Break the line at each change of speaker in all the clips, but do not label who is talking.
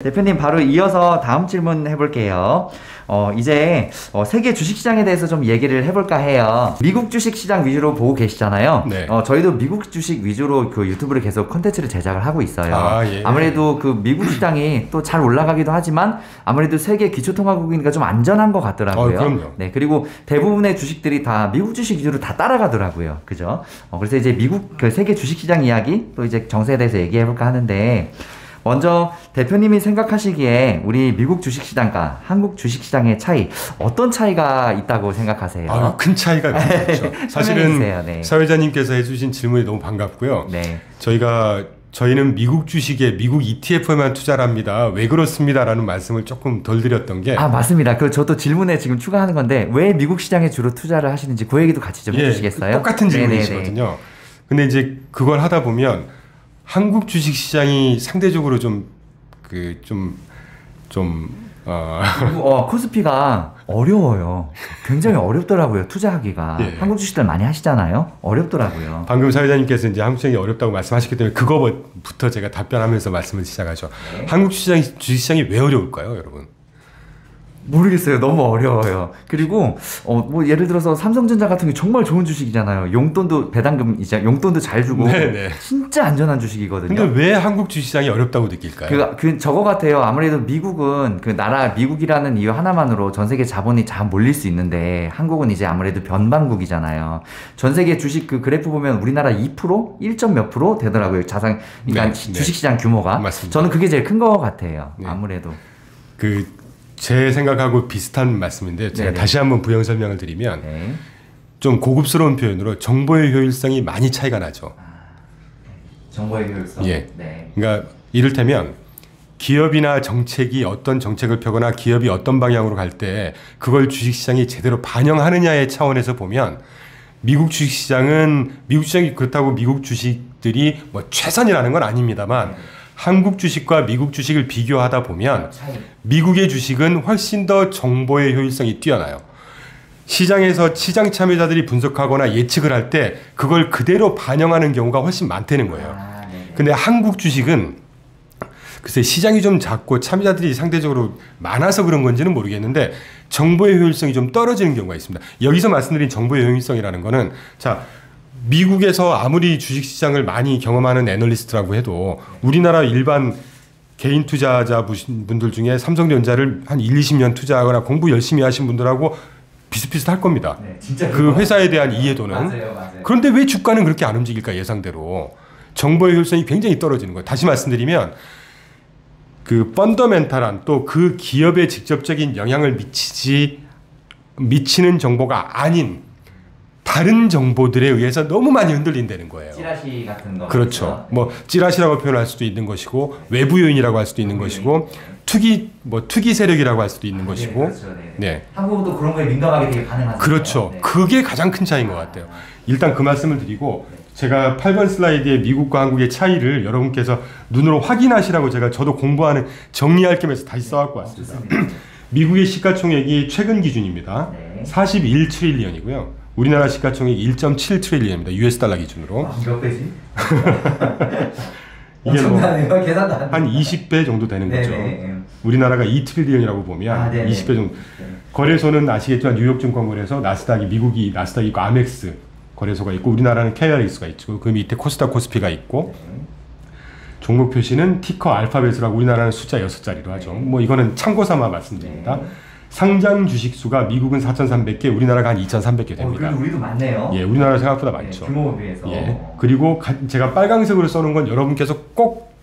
대표님 바로 이어서 다음 질문 해볼게요. 이제 세계 주식시장에 대해서 좀 얘기를 해볼까 해요. 미국 주식시장 위주로 보고 계시잖아요.
네.
저희도 미국 주식 위주로 그 유튜브를 계속 컨텐츠를 제작을 하고 있어요.
예.
아무래도 그 미국 시장이 또 잘 올라가기도 하지만 아무래도 세계 기초통화국이니까 좀 안전한 것 같더라고요.
그럼요.
네, 그리고 대부분의 주식들이 다 미국 주식 위주로 다 따라가더라고요. 그죠? 그래서 이제 미국 그 세계 주식시장 이야기 또 이제 정세에 대해서 얘기해볼까 하는데, 먼저 대표님이 생각하시기에 우리 미국 주식시장과 한국 주식시장의 차이, 어떤 차이가 있다고 생각하세요?
큰 차이가 있죠. 사실은
네.
사회자님께서 해주신 질문이 너무 반갑고요.
네.
저희는 미국 주식에 미국 ETF에만 투자를 합니다. 왜 그렇습니다라는 말씀을 조금 덜 드렸던 게.
맞습니다. 저도 질문에 지금 추가하는 건데 왜 미국 시장에 주로 투자를 하시는지 그 얘기도 같이 좀 해주시겠어요?
똑같은 질문이시거든요. 근데 이제 그걸 하다 보면 한국 주식 시장이 상대적으로
코스피가 어려워요. 굉장히 어렵더라고요. 투자하기가.
예.
한국 주식들 많이 하시잖아요. 어렵더라고요.
방금 사회자님께서 이제 한국 시장이 어렵다고 말씀하셨기 때문에 그거부터 제가 답변하면서 말씀을 시작하죠.
네.
한국 주식시장이 왜 어려울까요, 여러분?
모르겠어요. 너무 어려워요. 그리고 뭐 예를 들어서 삼성전자 같은 게 정말 좋은 주식이잖아요. 용돈도 배당금 이제 용돈도 잘 주고
네네.
진짜 안전한 주식이거든요.
근데 왜 한국 주식시장이 어렵다고 느낄까요?
저거 같아요. 아무래도 미국은 그 나라 미국이라는 이유 하나만으로 전 세계 자본이 다 몰릴 수 있는데, 한국은 이제 아무래도 변방국이잖아요. 전 세계 주식 그 그래프 보면 우리나라 2%? 1. 몇 프로 되더라고요. 그러니까 주식시장 규모가.
맞습니다.
저는 그게 제일 큰 것 같아요.
네.
아무래도.
제 생각하고 비슷한 말씀인데 제가 다시 한번 부연 설명을 드리면, 좀 고급스러운 표현으로 정보의 효율성이 많이 차이가 나죠.
정보의 효율성.
예.
네.
그러니까 이를테면 기업이나 정책이 어떤 정책을 펴거나 기업이 어떤 방향으로 갈 때 그걸 주식시장이 제대로 반영하느냐의 차원에서 보면, 미국 주식시장이 그렇다고 미국 주식들이 뭐 최선이라는 건 아닙니다만, 한국 주식과 미국 주식을 비교하다 보면 미국의 주식은 훨씬 더 정보의 효율성이 뛰어나요. 시장에서 시장 참여자들이 분석하거나 예측을 할 때 그걸 그대로 반영하는 경우가 훨씬 많다는 거예요. 근데 한국 주식은 글쎄 시장이 좀 작고 참여자들이 상대적으로 많아서 그런 건지는 모르겠는데 정보의 효율성이 좀 떨어지는 경우가 있습니다. 여기서 말씀드린 정보의 효율성이라는 거는, 미국에서 아무리 주식시장을 많이 경험하는 애널리스트라고 해도 우리나라 일반 개인 투자자 분들 중에 삼성전자를 한 20년 투자하거나 공부 열심히 하신 분들하고 비슷비슷할 겁니다.
네, 진짜
그 회사에 대한 이해도는.
맞아요.
그런데 왜 주가는 그렇게 안 움직일까, 예상대로. 정보의 효율성이 굉장히 떨어지는 거예요. 다시 말씀드리면 그 펀더멘탈한, 또 그 기업에 직접적인 영향을 미치는 정보가 아닌 다른 정보들에 의해서 너무 많이 흔들린다는 거예요.
찌라시 같은 거.
그렇죠. 뭐 찌라시라고 표현할 수도 있는 것이고, 외부 요인이라고 할 수도 있는 것이고, 투기 세력이라고 할 수도 있는 것이고.
그렇죠. 네. 한국도 그런 거에 민감하게 되게 반응하죠.
그렇죠. 그게 가장 큰 차이인 것 같아요. 일단 그 말씀을 드리고, 제가 8번 슬라이드의 미국과 한국의 차이를 여러분께서 눈으로 확인하시라고 저도 공부하는 정리할 겸해서 다시 써갖고 왔습니다. 미국의 시가총액이 최근 기준입니다. 41트릴리언이고요. 우리나라 시가총액이 1.7트릴리언입니다. US 달러 기준으로.
몇 배지?
이게
계산도
한 20배 정도 되는 거죠.
네네.
우리나라가 2트릴리언이라고 보면 20배 정도. 거래소는 아시겠지만 뉴욕증권거래소, 미국이 나스닥이 있고 아멕스 거래소가 있고, 우리나라는 KRX가 있고, 그 밑에 코스닥 코스피가 있고, 종목 표시는 티커 알파벳이라고 우리나라는 숫자 6자리로 하죠. 뭐 이거는 참고 삼아 말씀드립니다. 상장 주식 수가 미국은 4,300개, 우리나라가 한 2,300개 됩니다.
그래도 우리도 많네요.
예, 우리나라 생각보다 많죠.
규모에 비해서.
예. 그리고 제가 빨강색으로 써놓은 건 여러분께서 꼭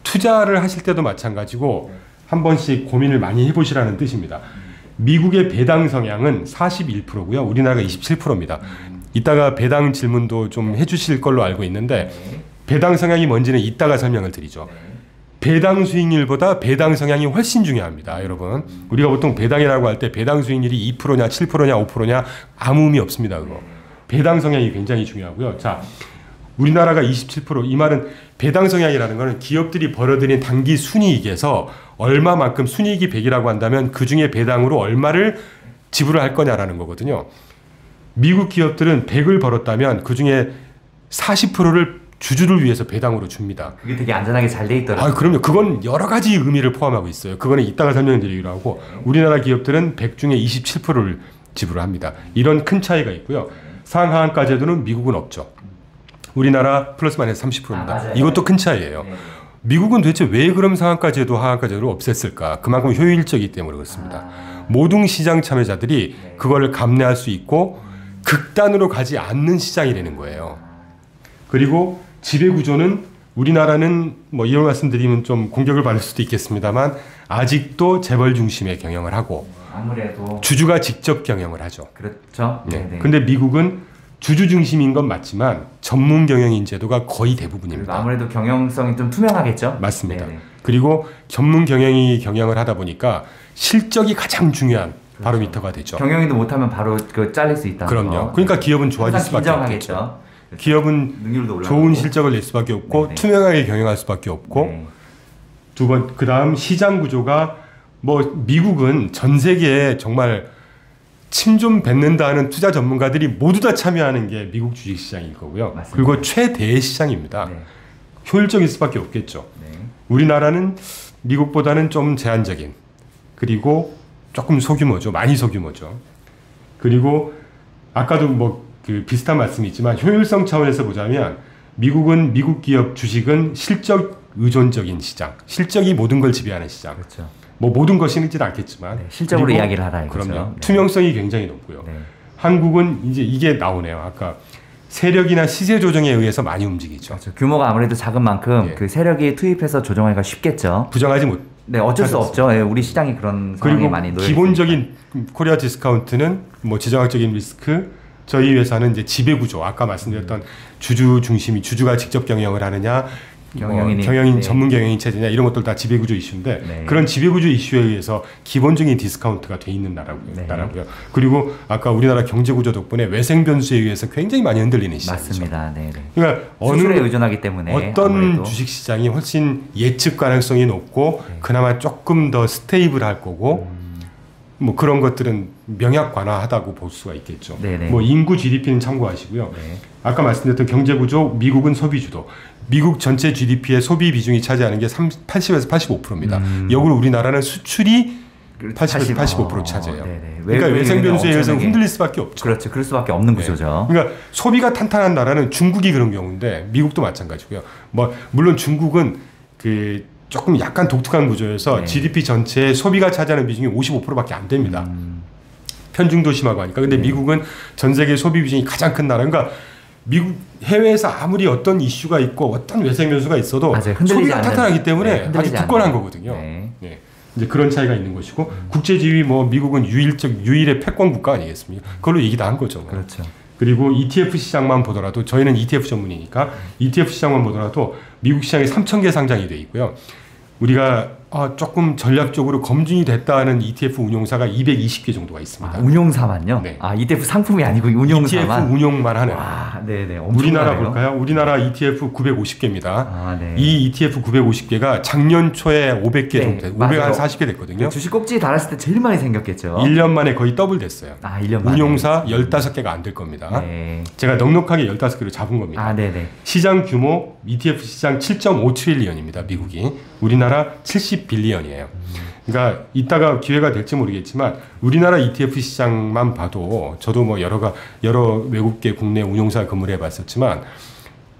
투자를 하실 때도 마찬가지고 한 번씩 고민을 많이 해보시라는 뜻입니다. 미국의 배당 성향은 41%고요. 우리나라가 27%입니다. 이따가 배당 질문도 좀 해주실 걸로 알고 있는데, 배당 성향이 뭔지는 이따가 설명을 드리죠. 배당 수익률보다 배당 성향이 훨씬 중요합니다, 여러분. 우리가 보통 배당이라고 할 때 배당 수익률이 2%냐 7%냐 5%냐 아무 의미 없습니다. 그거. 배당 성향이 굉장히 중요하고요. 우리나라가 27%, 이 말은 배당 성향이라는 거는 기업들이 벌어들인 단기 순이익에서 얼마만큼, 순이익이 100이라고 한다면 그 중에 배당으로 얼마를 지불을 할 거냐라는 거거든요. 미국 기업들은 100을 벌었다면 그 중에 40%를 주주를 위해서 배당으로 줍니다.
그게 되게 안전하게 잘 돼 있더라고요.
아, 그럼요. 그건 여러 가지 의미를 포함하고 있어요. 그거는 이따가 설명드리기로 하고 우리나라 기업들은 100 중에 27%를 지불합니다. 이런 큰 차이가 있고요. 상하한가 제도는 미국은 없죠. 우리나라 플러스 마이너스 30%입니다. 이것도 큰 차이예요. 미국은 도대체 왜 그럼 상한가 제도, 하한가 제도를 없앴을까? 그만큼 효율적이기 때문에 그렇습니다. 모든 시장 참여자들이 그걸 감내할 수 있고 극단으로 가지 않는 시장이 되는 거예요. 그리고 지배구조는 우리나라는 뭐 이런 말씀드리면 좀 공격을 받을 수도 있겠습니다만 아직도 재벌 중심의 경영을 하고
아무래도
주주가 직접 경영을 하죠.
그렇죠.
네. 근데 미국은 주주 중심인 건 맞지만 전문 경영인 제도가 거의 대부분입니다.
아무래도 경영성이 좀 투명하겠죠.
맞습니다.
네네.
그리고 전문 경영이 경영을 하다 보니까 실적이 가장 중요한 바로미터가 되죠.
경영인도 못하면 바로 그 잘릴 수 있다.
그럼요. 그러니까 기업은 좋아질 수밖에 없겠죠.
인정하겠죠.
기업은
능률도 올라가고.
좋은 실적을 낼 수밖에 없고
네네.
투명하게 경영할 수밖에 없고
네.
두 번 그다음 시장 구조가 뭐 미국은 전 세계에 정말 침 좀 뱉는다는 투자 전문가들이 모두 다 참여하는 게 미국 주식 시장일 거고요.
맞습니다.
그리고 최대 시장입니다.
네.
효율적일 수밖에 없겠죠.
네.
우리나라는 미국보다는 좀 제한적인 그리고 조금 소규모죠. 많이 소규모죠. 그리고 아까도 뭐 그 비슷한 말씀이 있지만 효율성 차원에서 보자면 미국은 미국 기업 주식은 실적 의존적인 시장, 실적이 모든 걸 지배하는 시장.
그렇죠.
뭐 모든 것이 있지는 않겠지만
네, 실적으로
그리고
이야기를 하라 이거죠.
그럼요.
네.
투명성이 굉장히 높고요.
네.
한국은 이제 이게 나오네요. 아까 세력이나 시세 조정에 의해서 많이 움직이죠.
그렇죠. 규모가 아무래도 작은 만큼
예.
그 세력이 투입해서 조정하기가 쉽겠죠.
부정하지 못.
네, 어쩔 수
하셨어요.
없죠. 예, 우리 시장이 그런 상황에
그리고
많이 놓여
기본적인 코리아 디스카운트는 뭐 지정학적인 리스크. 저희 회사는 이제 지배구조. 아까 말씀드렸던 주주 중심이 주주가 직접 경영을 하느냐,
경영인이,
경영인
네.
전문 경영인 체제냐 이런 것들 다 지배구조 이슈인데
네.
그런 지배구조 이슈에 의해서 기본적인 디스카운트가 돼 있는
네.
나라고요. 그리고 아까 우리나라 경제구조 덕분에 외생 변수에 의해서 굉장히 많이 흔들리는 시장이죠.
맞습니다. 네, 네.
그러니까
수출에 의존하기 때문에
어떤
아무래도.
주식 시장이 훨씬 예측 가능성이 높고
네.
그나마 조금 더 스테이블할 거고 뭐 그런 것들은 명약관화하다고 볼 수가 있겠죠.
네네.
뭐 인구 GDP는 참고하시고요.
네.
아까 말씀드렸던 경제구조 미국은 소비주도. 미국 전체 GDP의 소비 비중이 차지하는 게 80에서 85%입니다. 역으로 우리나라는 수출이 80에서 85% 차지해요.
네네.
그러니까 외생 변수에 의해서
엄청나게-
흔들릴 수밖에 없죠.
그렇죠. 그럴 수밖에 없는
네.
구조죠.
그러니까 소비가 탄탄한 나라는 중국이 그런 경우인데 미국도 마찬가지고요. 뭐 물론 중국은 그 조금 약간 독특한 구조여서
네.
GDP 전체의 소비가 차지하는 비중이 55%밖에 안 됩니다. 편중도 심하고 하니까. 근데
네.
미국은 전 세계 소비 비중이 가장 큰 나라. 그러니까 미국 해외에서 아무리 어떤 이슈가 있고 어떤 외생 변수가 있어도
맞아요. 흔들리지
소비가
않는,
탄탄하기 때문에
네,
아주
흔들리지
굳건한
않는.
거거든요.
네.
네. 이제 그런 차이가 있는 것이고 국제지위 뭐 미국은 유일의 패권 국가 아니겠습니까? 그걸로 얘기 다 한 거죠. 뭐.
그렇죠.
그리고 ETF 시장만 보더라도 저희는 ETF 전문이니까 ETF 시장만 보더라도 미국 시장에 3,000개 상장이 돼 있고요. 우리가 조금 전략적으로 검증이 됐다는 ETF 운용사가 220개 정도가 있습니다.
운용사만요?
네.
ETF 상품이 아니고 운용사만.
ETF 운용만 하는.
와, 네네.
우리나라
엄청나네요.
볼까요? 우리나라 ETF 950개입니다.
아, 네.
이 ETF 950개가 작년 초에 500개
네,
정도,
맞아요.
540개 됐거든요.
주식 꼭지 달았을 때 제일 많이 생겼겠죠.
1년 만에 거의 더블 됐어요.
1년 만에.
운용사 15개가 안 될 겁니다.
네.
제가 넉넉하게 15개로 잡은 겁니다.
네네.
시장 규모 ETF 시장 7.5 트릴리언입니다. 미국이. 우리나라 70 빌리언이에요. 그러니까 이따가 기회가 될지 모르겠지만 우리나라 ETF 시장만 봐도 저도 뭐 여러 외국계 국내 운용사 근무를 해봤었지만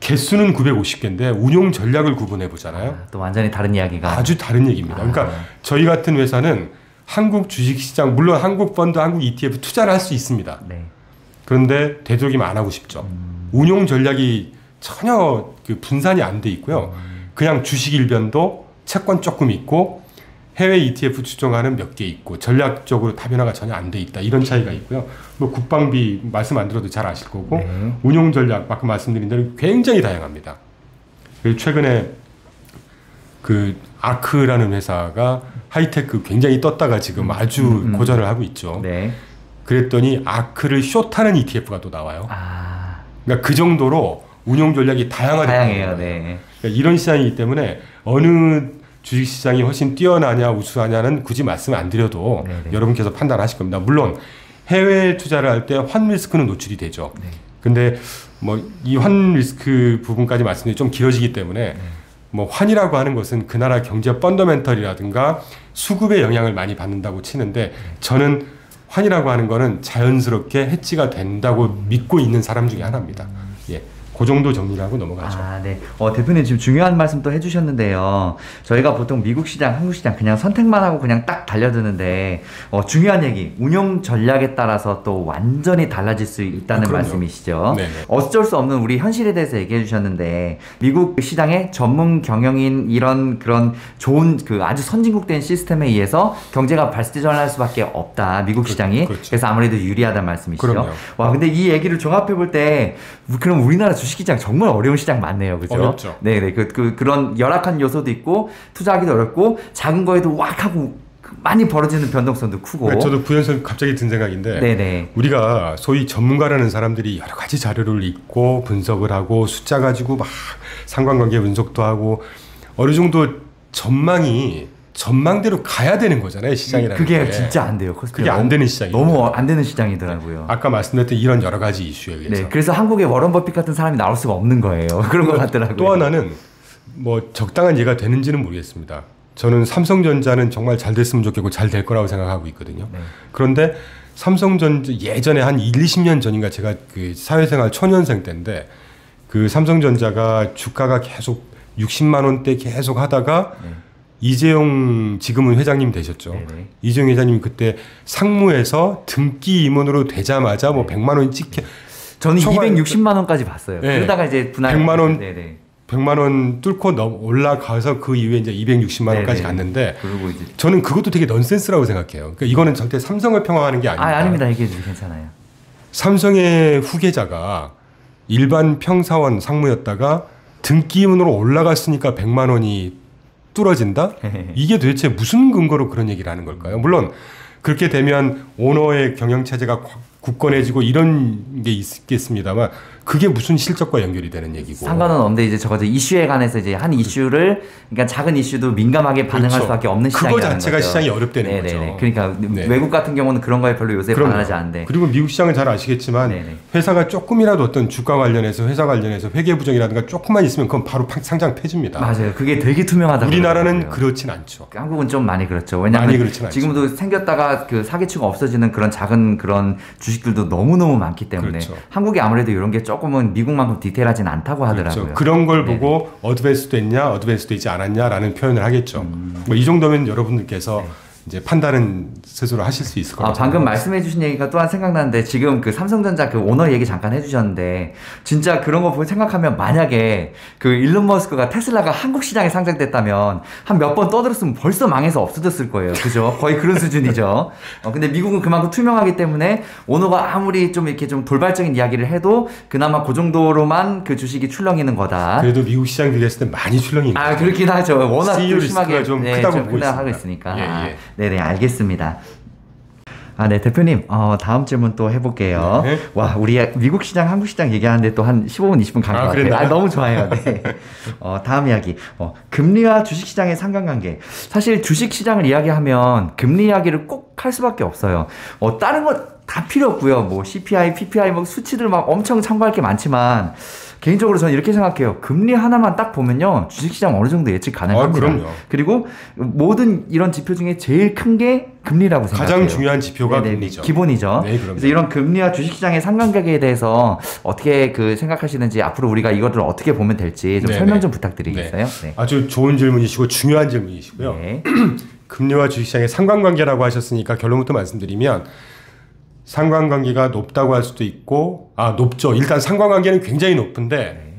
개수는 950개인데 운용 전략을 구분해 보잖아요.
또 완전히 다른 이야기가.
아주 다른 얘기입니다. 그러니까 저희 같은 회사는 한국 주식시장 물론 한국 펀드, 한국 ETF 투자를 할 수 있습니다.
네.
그런데 되도록이면 안 하고 싶죠. 운용 전략이 전혀 그 분산이 안 돼 있고요. 그냥 주식 일변도 채권 조금 있고 해외 ETF 추종하는 몇 개 있고 전략적으로 다변화가 전혀 안 돼 있다. 이런 차이가 있고요. 뭐 국방비 말씀 안 들어도 잘 아실 거고
네.
운용 전략 아까 말씀드린 대로 굉장히 다양합니다. 그리고 최근에 그 아크라는 회사가 하이테크 굉장히 떴다가 지금 아주 고전을 하고 있죠.
네.
그랬더니 아크를 숏하는 ETF가 또 나와요. 그러니까 그 정도로 운용 전략이
다양해요. 네.
그러니까 이런 시장이기 때문에 어느 주식시장이 훨씬 뛰어나냐 우수하냐는 굳이 말씀 안 드려도
네네.
여러분께서 판단하실 겁니다. 물론 해외 투자를 할 때 환 리스크는 노출이 되죠.
네.
근데 뭐 이 환 리스크 부분까지 말씀드리면 좀 길어지기 때문에 뭐 환이라고 하는 것은 그 나라 경제 펀더멘털이라든가 수급의 영향을 많이 받는다고 치는데 저는 환이라고 하는 거는 자연스럽게 해지가 된다고 믿고 있는 사람 중에 하나입니다. 예. 그 정도 정리를 하고 넘어가죠.
아, 네. 대표님 지금 중요한 말씀 또 해주셨는데요. 저희가 보통 미국 시장, 한국 시장 그냥 선택만 하고 그냥 딱 달려드는데 중요한 얘기, 운용 전략에 따라서 또 완전히 달라질 수 있다는 말씀이시죠.
네네.
어쩔 수 없는 우리 현실에 대해서 얘기해 주셨는데 미국 시장의 전문 경영인 이런 그런 좋은 그 아주 선진국된 시스템에 의해서 경제가 발전할 수밖에 없다. 미국 시장이.
그렇죠.
그래서 아무래도 유리하다는 말씀이시죠.
그럼요.
와, 근데 이 얘기를 종합해 볼 때 그럼 우리나라 주식시장 정말 어려운 시장 맞네요. 그죠?
어렵죠.
네네. 그런 열악한 요소도 있고, 투자하기도 어렵고, 작은 거에도 왁 하고, 많이 벌어지는 변동성도 크고.
그러니까 저도 부연선 갑자기 든 생각인데,
네네.
우리가 소위 전문가라는 사람들이 여러 가지 자료를 읽고 분석을 하고 숫자 가지고 막 상관관계 분석도 하고 어느 정도 전망대로 가야 되는 거잖아요, 시장이라는
그게
게.
진짜 안 돼요.
그게 안 되는 시장이에요.
너무 안 되는 시장이더라고요.
아까 말씀드렸던 이런 여러 가지 이슈에 의해서.
네, 그래서 한국에 워런 버핏 같은 사람이 나올 수가 없는 거예요. 그런 것 같더라고요.
또 하나는 뭐 적당한 예가 되는지는 모르겠습니다. 저는 삼성전자는 정말 잘 됐으면 좋겠고 잘 될 거라고 생각하고 있거든요.
네.
그런데 삼성전자 예전에 한 20년 전인가 제가 그 사회생활 초년생 때인데 그 삼성전자가 주가가 계속 60만 원대 계속 하다가
네.
이재용 지금은 회장님 되셨죠.
네네.
이재용 회장님이 그때 상무에서 등기 임원으로 되자마자 뭐 100만 원이 찍혀.
저는
초반-
260만 원까지 봤어요.
네.
그러다가 이제 분할
100만 원
네네.
100만 원 뚫고 올라가서 그 이후에 이제 260만 원까지
네네.
갔는데
그리고 이제
저는 그것도 되게 넌센스라고 생각해요. 그러니까 이거는 절대 삼성을 평화하는 게 아닙니다.
아닙니다. 얘기해 주세요. 괜찮아요.
삼성의 후계자가 일반 평사원 상무였다가 등기임원으로 올라갔으니까 100만 원이 뚫어진다? 이게 도대체 무슨 근거로 그런 얘기를 하는 걸까요? 물론 그렇게 되면 오너의 경영체제가 굳건해지고 이런 게 있겠습니다만 그게 무슨 실적과 연결이 되는 얘기고.
상관은 없는데 이제 적어도 이슈에 관해서 이제 한 이슈를 그러니까 작은 이슈도 민감하게 반응할
그렇죠.
수밖에 없는
그거
시장이라는
자체가
거죠.
시장이 어렵다는
네네네.
거죠.
그러니까
네.
외국 같은 경우는 그런 거에 별로 요새
그럼요.
반응하지 않는데.
그리고 미국 시장은 잘 아시겠지만
네네.
회사가 조금이라도 어떤 주가 관련해서 회사 관련해서 회계 부정이라든가 조금만 있으면 그건 바로 상장 폐지입니다.
맞아요. 그게 되게 투명하다고.
우리나라는
그러더라고요.
그렇진 않죠.
한국은 좀 많이 그렇죠. 왜냐하면
많이 그렇진 않죠.
지금도 생겼다가 그 사기치고 없어지는 그런 작은 그런 주식들도 너무너무 많기 때문에
그렇죠.
한국이 아무래도 이런 게 조금은 미국만큼 디테일하진 않다고 하더라고요.
그렇죠. 그런 걸
네네.
보고 어드밴스 됐냐, 어드밴스 되지 않았냐라는 표현을 하겠죠. 뭐 이 정도면 여러분들께서 이제 판단은 스스로 하실 수 있을 거라고
방금
생각합니다.
말씀해주신 얘기가 또한 생각나는데 지금 그 삼성전자 그 오너 얘기 잠깐 해주셨는데 진짜 그런 거 생각하면 만약에 그 일론 머스크가 테슬라가 한국 시장에 상장됐다면 한 몇 번 떠들었으면 벌써 망해서 없어졌을 거예요. 그죠? 거의 그런 수준이죠. 근데 미국은 그만큼 투명하기 때문에 오너가 아무리 좀 이렇게 좀 돌발적인 이야기를 해도 그나마 그 정도로만 그 주식이 출렁이는 거다.
그래도 미국 시장 비교했을 때 많이 출렁이 있는
그렇긴 하죠. 워낙
CEO
좀 심하게
리스크가 좀 크다고
좀
보고
하고
있습니다.
있으니까.
예, 예.
네네, 알겠습니다. 네, 대표님, 다음 질문 또 해볼게요.
네.
와, 우리 미국 시장, 한국 시장 얘기하는데 또 한 15분, 20분 간 것 같아요.
그랬나요?
너무 좋아요. 네. 다음 이야기. 금리와 주식 시장의 상관관계. 사실 주식 시장을 이야기하면 금리 이야기를 꼭 할 수밖에 없어요. 다른 거 다 필요 없고요. 뭐 CPI, PPI 뭐 수치들 막 엄청 참고할 게 많지만 개인적으로 저는 이렇게 생각해요. 금리 하나만 딱 보면요. 주식시장 어느 정도 예측 가능합니다.
그럼요.
그리고 모든 이런 지표 중에 제일 큰 게 금리라고 생각해요.
가장 중요한 지표가
네네,
금리죠.
기본이죠.
네, 그럼요.
그래서 이런 금리와 주식시장의 상관관계에 대해서 어떻게 생각하시는지 앞으로 우리가 이것들을 어떻게 보면 될지 좀
네네.
설명 좀 부탁드리겠어요? 네.
아주 좋은 질문이시고 중요한 질문이시고요.
네.
금리와 주식시장의 상관관계라고 하셨으니까 결론부터 말씀드리면 상관관계가 높다고 할 수도 있고 높죠. 일단 상관관계는 굉장히 높은데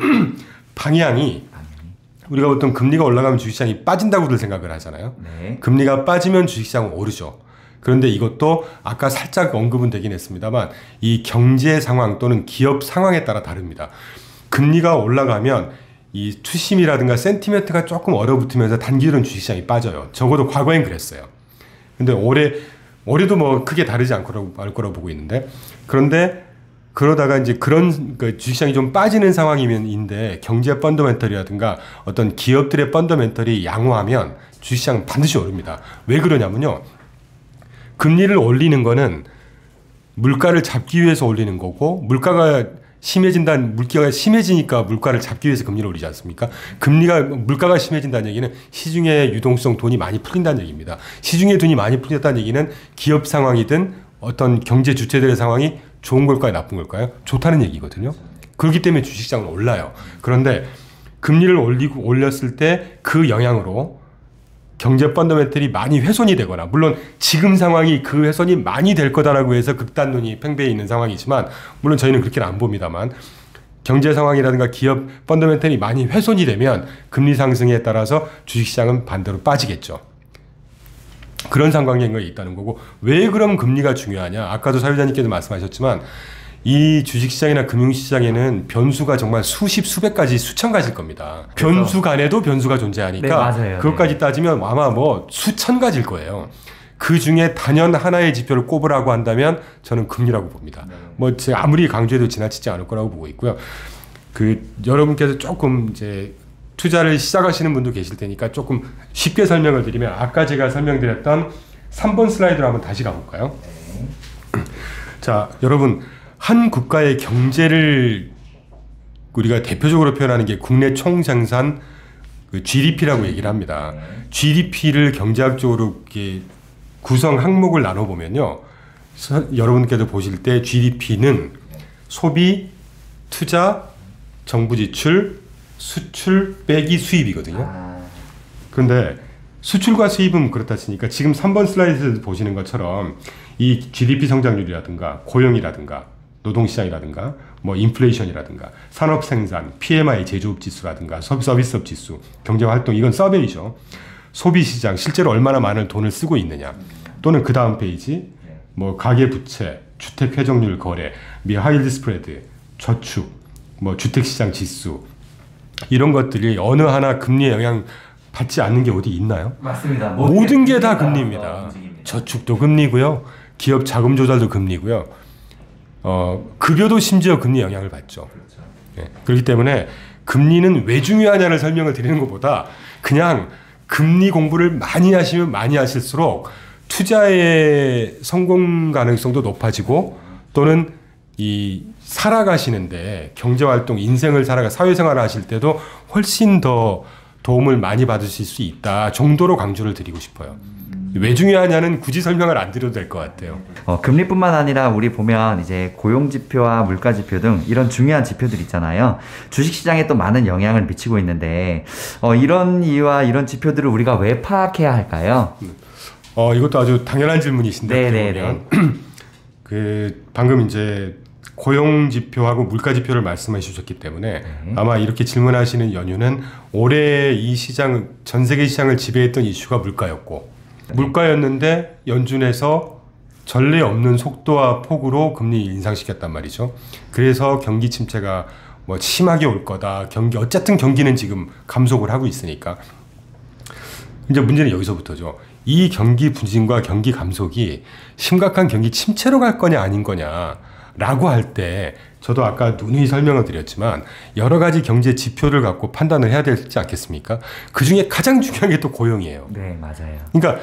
방향이 우리가 보통 금리가 올라가면 주식시장이 빠진다고들 생각을 하잖아요.
네.
금리가 빠지면 주식시장은 오르죠. 그런데 이것도 아까 살짝 언급은 되긴 했습니다만 이 경제 상황 또는 기업 상황에 따라 다릅니다. 금리가 올라가면 이 투심이라든가 센티멘트가 조금 얼어붙으면서 단기로는 주식시장이 빠져요. 적어도 과거엔 그랬어요. 근데 올해도 뭐 크게 다르지 않을 거라고 보고 있는데 그런데 그러다가 이제 그런 주식시장이 좀 빠지는 상황인데 경제 펀더멘털이라든가 어떤 기업들의 펀더멘털이 양호하면 주식시장은 반드시 오릅니다. 왜 그러냐면요. 금리를 올리는 거는 물가를 잡기 위해서 올리는 거고 물가가 물가가 심해지니까 물가를 잡기 위해서 금리를 올리지 않습니까? 물가가 심해진다는 얘기는 시중의 유동성 돈이 많이 풀린다는 얘기입니다. 시중의 돈이 많이 풀렸다는 얘기는 기업 상황이든 어떤 경제 주체들의 상황이 좋은 걸까요, 나쁜 걸까요? 좋다는 얘기거든요. 그렇기 때문에 주식시장은 올라요. 그런데 금리를 올렸을 때 그 영향으로 경제 펀더멘털이 많이 훼손이 되거나, 물론 지금 상황이 그 훼손이 많이 될 거다라고 해서 극단론이 팽배해 있는 상황이지만, 물론 저희는 그렇게는 안 봅니다만, 경제 상황이라든가 기업 펀더멘털이 많이 훼손이 되면 금리 상승에 따라서 주식시장은 반대로 빠지겠죠. 그런 상관관계가 있다는 거고, 왜 그럼 금리가 중요하냐? 아까도 사회자님께서 말씀하셨지만 이 주식시장이나 금융시장에는 변수가 정말 수백 가지, 수천 가지일 겁니다. 변수 간에도 변수가 존재하니까
네, 맞아요.
그것까지 따지면 아마 뭐 수천 가지일 거예요. 그 중에 단연 하나의 지표를 꼽으라고 한다면 저는 금리라고 봅니다. 뭐 제가 아무리 강조해도 지나치지 않을 거라고 보고 있고요. 여러분께서 조금 이제 투자를 시작하시는 분도 계실 테니까 조금 쉽게 설명을 드리면, 아까 제가 설명드렸던 3번 슬라이드로 한번 다시 가볼까요? 자, 여러분, 한 국가의 경제를 우리가 대표적으로 표현하는 게 국내 총생산 GDP라고 얘기를 합니다. GDP를 경제학적으로 이렇게 구성 항목을 나눠보면요, 여러분께서 보실 때 GDP는 소비, 투자, 정부 지출, 수출 빼기 수입이거든요. 그런데 수출과 수입은 그렇다 치니까 지금 3번 슬라이드에서 보시는 것처럼 이 GDP 성장률이라든가 고용이라든가 노동시장이라든가 뭐 인플레이션이라든가 산업생산, PMI 제조업 지수라든가 서비스업 지수, 경제활동, 이건 서베이죠. 소비시장, 실제로 얼마나 많은 돈을 쓰고 있느냐, 또는 그 다음 페이지 뭐 가계부채, 주택회전율 거래, 하이힐드 스프레드, 저축, 뭐 주택시장 지수, 이런 것들이 어느 하나 금리에 영향 받지 않는 게 어디 있나요?
맞습니다.
모든 게 다 금리입니다. 저축도 금리고요, 기업 자금 조달도 금리고요, 급여도 심지어 금리 영향을 받죠.
그렇죠.
예, 그렇기 때문에 금리는 왜 중요하냐를 설명을 드리는 것보다 그냥 금리 공부를 많이 하시면 많이 하실수록 투자의 성공 가능성도 높아지고, 또는 이 살아가시는데 경제활동, 인생을 사회생활을 하실 때도 훨씬 더 도움을 많이 받으실 수 있다 정도로 강조를 드리고 싶어요. 왜 중요하냐는 굳이 설명을 안 드려도 될 것 같아요.
금리뿐만 아니라 우리 보면 이제 고용지표와 물가지표 등 이런 중요한 지표들 있잖아요. 주식시장에 또 많은 영향을 미치고 있는데 이런 이유와 이런 지표들을 우리가 왜 파악해야 할까요?
이것도 아주 당연한 질문이신데, 방금 이제 고용지표하고 물가지표를 말씀해 주셨기 때문에 아마 이렇게 질문하시는 연유는 올해 이 시장은, 전 세계 시장을 지배했던 이슈가 물가였고, 물가였는데 연준에서 전례 없는 속도와 폭으로 금리 인상시켰단 말이죠. 그래서 경기 침체가 뭐 심하게 올 거다. 어쨌든 경기는 지금 감속을 하고 있으니까. 이제 문제는 여기서부터죠. 이 경기 부진과 경기 감속이 심각한 경기 침체로 갈 거냐 아닌 거냐라고 할 때, 저도 아까 누누이 설명을 드렸지만 여러 가지 경제 지표를 갖고 판단을 해야 되지 않겠습니까? 그 중에 가장 중요한 게 또 고용이에요.
네, 맞아요.
그러니까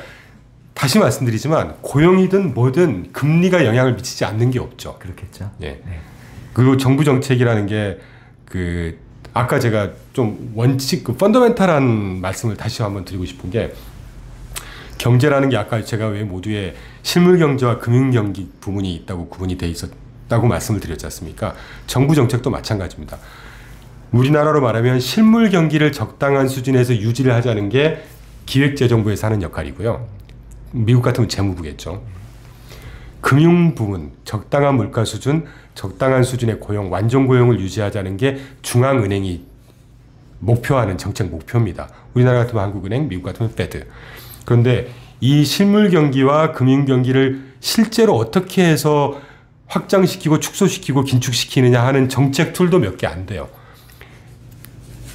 다시 말씀드리지만 고용이든 뭐든 금리가 영향을 미치지 않는 게 없죠.
그렇겠죠.
예.
네.
그리고 정부 정책이라는 게 아까 제가 좀 펀더멘탈한 말씀을 다시 한번 드리고 싶은 게, 경제라는 게 아까 제가 왜 모두에 실물 경제와 금융 경기 부분이 있다고 구분이 돼 있었다고 말씀을 드렸지 않습니까? 정부 정책도 마찬가지입니다. 우리나라로 말하면 실물 경기를 적당한 수준에서 유지를 하자는 게 기획재정부에서 하는 역할이고요. 미국 같으면 재무부겠죠. 금융 부분, 적당한 물가 수준, 적당한 수준의 고용, 완전 고용을 유지하자는 게 중앙은행이 목표하는 정책 목표입니다. 우리나라 같으면 한국은행, 미국 같으면 페드. 그런데 이 실물 경기와 금융 경기를 실제로 어떻게 해서 확장시키고 축소시키고 긴축시키느냐 하는 정책 툴도 몇 개 안 돼요.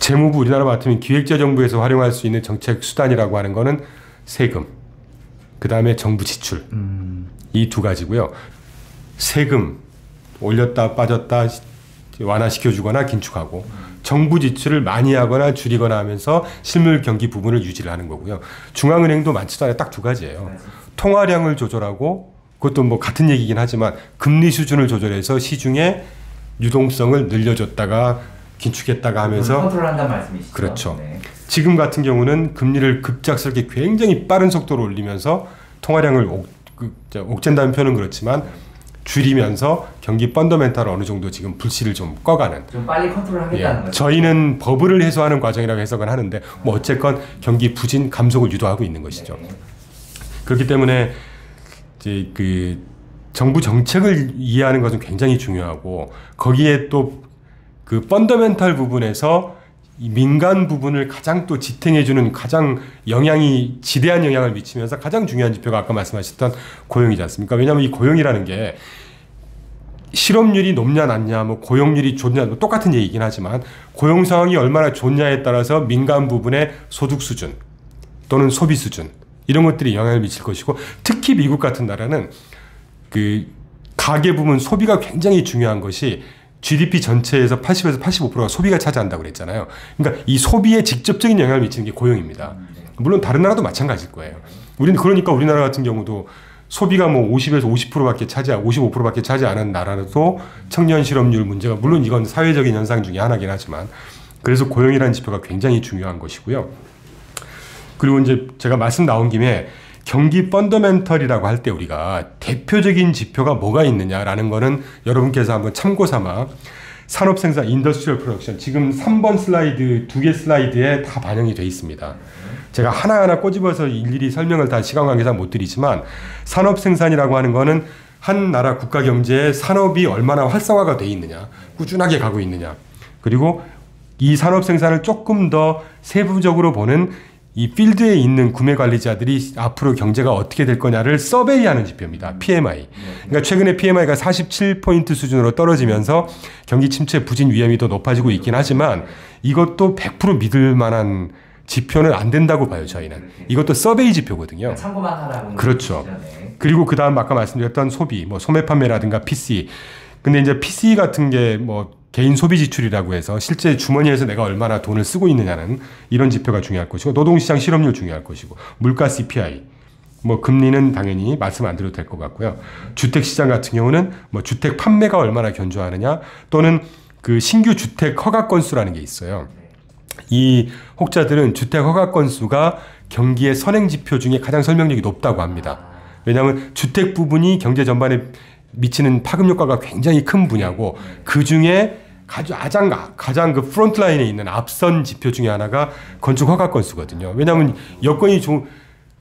재무부, 우리나라 같으면 기획재정부에서 활용할 수 있는 정책 수단이라고 하는 거는 세금, 그 다음에 정부 지출, 이 두 가지고요. 세금 올렸다 빠졌다 완화시켜주거나 긴축하고, 정부 지출을 많이 하거나 줄이거나 하면서 실물 경기 부분을 유지를 하는 거고요. 중앙은행도 많지도 않아요. 딱 두 가지예요. 통화량을 조절하고, 그것도 뭐 같은 얘기긴 하지만 금리 수준을 조절해서 시중에 유동성을 늘려줬다가 긴축했다가 하면서
컨트롤한다는 말씀이시죠?
그렇죠.
네.
지금 같은 경우는 금리를 급작스럽게 굉장히 빠른 속도로 올리면서 통화량을 옥죄다는 표현은 그렇지만 줄이면서 경기 펀더멘탈을 어느 정도 지금 불씨를 좀 꺼가는.
좀 빨리 컨트롤하겠다는 거죠.
저희는 버블을 해소하는 과정이라고 해석은 하는데 뭐 어쨌건 경기 부진 감속을 유도하고 있는 것이죠.
네.
그렇기 때문에 이제 그 정부 정책을 이해하는 것은 굉장히 중요하고 거기에 또 그 펀더멘탈 부분에서 이 민간 부분을 가장 또 지탱해주는 가장 지대한 영향을 미치면서 가장 중요한 지표가 아까 말씀하셨던 고용이지 않습니까? 왜냐하면 이 고용이라는 게 실업률이 높냐 낮냐, 뭐 고용률이 좋냐, 뭐 똑같은 얘기긴 하지만 고용 상황이 얼마나 좋냐에 따라서 민간 부분의 소득 수준 또는 소비 수준 이런 것들이 영향을 미칠 것이고 특히 미국 같은 나라는 그 가계 부분 소비가 굉장히 중요한 것이 GDP 전체에서 80에서 85%가 소비가 차지한다고 그랬잖아요. 그러니까 이 소비에 직접적인 영향을 미치는 게 고용입니다. 물론 다른 나라도 마찬가지일 거예요. 그러니까 우리나라 같은 경우도 소비가 뭐 50에서 50%밖에 55%밖에 차지 않은 나라도 청년 실업률 문제가 물론 이건 사회적인 현상 중에 하나긴 하지만 그래서 고용이라는 지표가 굉장히 중요한 것이고요. 그리고 이제 제가 말씀 나온 김에 경기 펀더멘털이라고 할 때 우리가 대표적인 지표가 뭐가 있느냐라는 거는 여러분께서 한번 참고 삼아 산업생산 인더스트리얼 프로덕션 지금 3번 슬라이드 2개 슬라이드에 다 반영이 되어 있습니다. 제가 하나하나 꼬집어서 일일이 설명을 다 시간 관계상 못 드리지만 산업생산이라고 하는 거는 한 나라 국가 경제에 산업이 얼마나 활성화가 되어 있느냐 꾸준하게 가고 있느냐 그리고 이 산업생산을 조금 더 세부적으로 보는 이 필드에 있는 구매 관리자들이 앞으로 경제가 어떻게 될 거냐를 서베이하는 지표입니다. PMI. 그러니까 최근에 PMI가 47포인트 수준으로 떨어지면서 경기 침체 부진 위험이 더 높아지고 있긴 하지만 이것도 100% 믿을 만한 지표는 안 된다고 봐요, 저희는. 이것도 서베이 지표거든요.
참고만 하라고.
그렇죠. 그리고 그 다음 아까 말씀드렸던 소비, 뭐 소매 판매라든가 PC. 근데 이제 PC 같은 게 뭐 개인 소비 지출이라고 해서 실제 주머니에서 내가 얼마나 돈을 쓰고 있느냐는 이런 지표가 중요할 것이고 노동시장 실업률 중요할 것이고 물가 CPI 뭐 금리는 당연히 말씀 안 드려도 될 것 같고요. 주택시장 같은 경우는 뭐 주택 판매가 얼마나 견조하느냐 또는 그 신규 주택 허가 건수라는 게 있어요. 이 혹자들은 주택 허가 건수가 경기의 선행 지표 중에 가장 설명력이 높다고 합니다. 왜냐하면 주택 부분이 경제 전반에 미치는 파급 효과가 굉장히 큰 분야고 그 중에 가장 그 프론트라인에 있는 앞선 지표 중에 하나가 건축 허가 건수거든요. 왜냐하면 여건이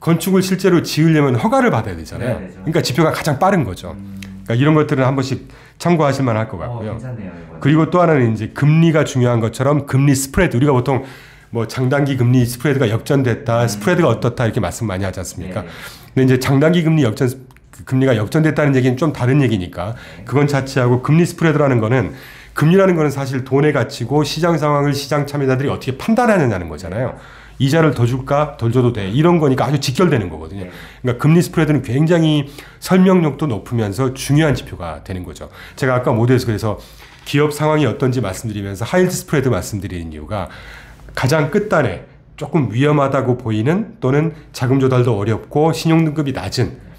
건축을 실제로 지으려면 허가를 받아야 되잖아요. 그러니까 지표가 가장 빠른 거죠. 그러니까 이런 것들은 한 번씩 참고하실 만할 것 같고요.
괜찮네요,
그리고 또 하나는 이제 금리가 중요한 것처럼 금리 스프레드 우리가 보통 뭐 장단기 금리 스프레드가 역전됐다, 스프레드가 어떻다 이렇게 말씀 많이 하지 않습니까? 근데 이제 장단기 금리가 역전됐다는 얘기는 좀 다른 얘기니까 그건 자체하고 금리 스프레드라는 거는 금리라는 거는 사실 돈의 가치고 시장 상황을 시장 참여자들이 어떻게 판단하느냐는 거잖아요. 이자를 더 줄까 덜 줘도 돼 이런 거니까 아주 직결되는 거거든요. 그러니까 금리 스프레드는 굉장히 설명력도 높으면서 중요한 지표가 되는 거죠. 제가 아까 모두에서 그래서 기업 상황이 어떤지 말씀드리면서 하이힐드 스프레드 말씀드리는 이유가 가장 끝단에 조금 위험하다고 보이는 또는 자금 조달도 어렵고 신용등급이 낮은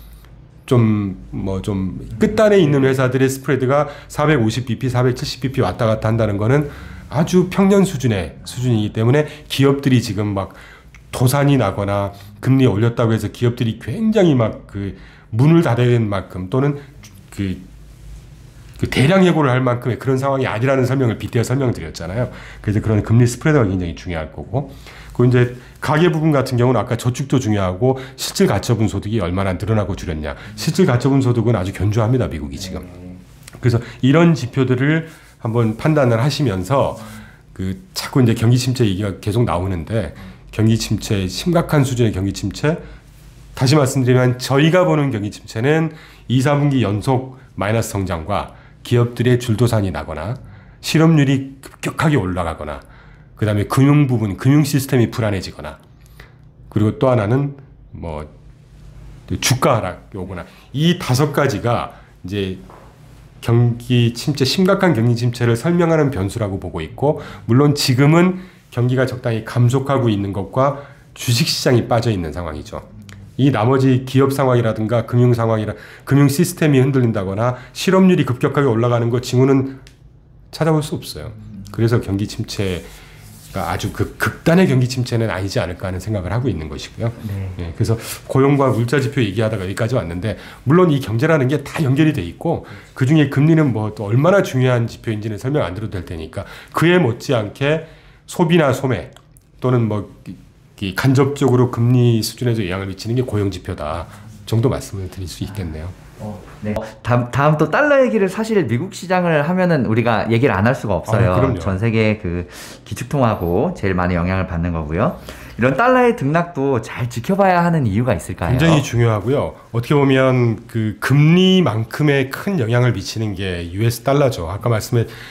좀 끝단에 있는 회사들의 스프레드가 450bp, 470bp 왔다 갔다 한다는 거는 아주 평년 수준이기 때문에 기업들이 지금 막 도산이 나거나 금리 올렸다고 해서 기업들이 굉장히 막 그 문을 닫아야 되는 만큼 또는 그 대량 해고를 할 만큼의 그런 상황이 아니라는 설명을 빗대어 설명드렸잖아요. 그래서 그런 금리 스프레드가 굉장히 중요할 거고 그 이제 가계 부분 같은 경우는 아까 저축도 중요하고 실질 가처분 소득이 얼마나 늘어나고 줄였냐. 실질 가처분 소득은 아주 견조합니다, 미국이 지금. 그래서 이런 지표들을 한번 판단을 하시면서 자꾸 이제 경기 침체 얘기가 계속 나오는데 경기 침체, 심각한 수준의 경기 침체. 다시 말씀드리면 저희가 보는 경기 침체는 2, 4분기 연속 마이너스 성장과 기업들의 줄도산이 나거나 실업률이 급격하게 올라가거나 그 다음에 금융 부분, 금융 시스템이 불안해지거나 그리고 또 하나는 뭐 주가 하락이 오거나 이 5가지가 이제 경기 침체, 심각한 경기 침체를 설명하는 변수라고 보고 있고 물론 지금은 경기가 적당히 감속하고 있는 것과 주식시장이 빠져 있는 상황이죠. 이 나머지 기업 상황이라든가 금융 상황이라 금융 시스템이 흔들린다거나 실업률이 급격하게 올라가는 것 징후는 찾아볼 수 없어요. 그래서 경기 침체가 아주 그 극단의 경기 침체는 아니지 않을까 하는 생각을 하고 있는 것이고요.
네.
예, 그래서 고용과 물자 지표 얘기하다가 여기까지 왔는데 물론 이 경제라는 게 다 연결이 돼 있고 그 중에 금리는 뭐 또 얼마나 중요한 지표인지는 설명 안 드려도 될 테니까 그에 못지않게 소비나 소매 또는 뭐 이 간접적으로 금리 수준에도 영향을 미치는 게 고용 지표다 정도 말씀을 드릴 수 있겠네요.
네. 다음 또 달러 얘기를 사실 미국 시장을 하면은 우리가 얘기를 안 할 수가 없어요.
그럼요.
전 세계 그 기축통화고 제일 많이 영향을 받는 거고요. 이런 달러의 등락도 잘 지켜봐야 하는 이유가 있을까요?
굉장히 중요하고요. 어떻게 보면 그 금리만큼의 큰 영향을 미치는 게 US 달러죠. 아까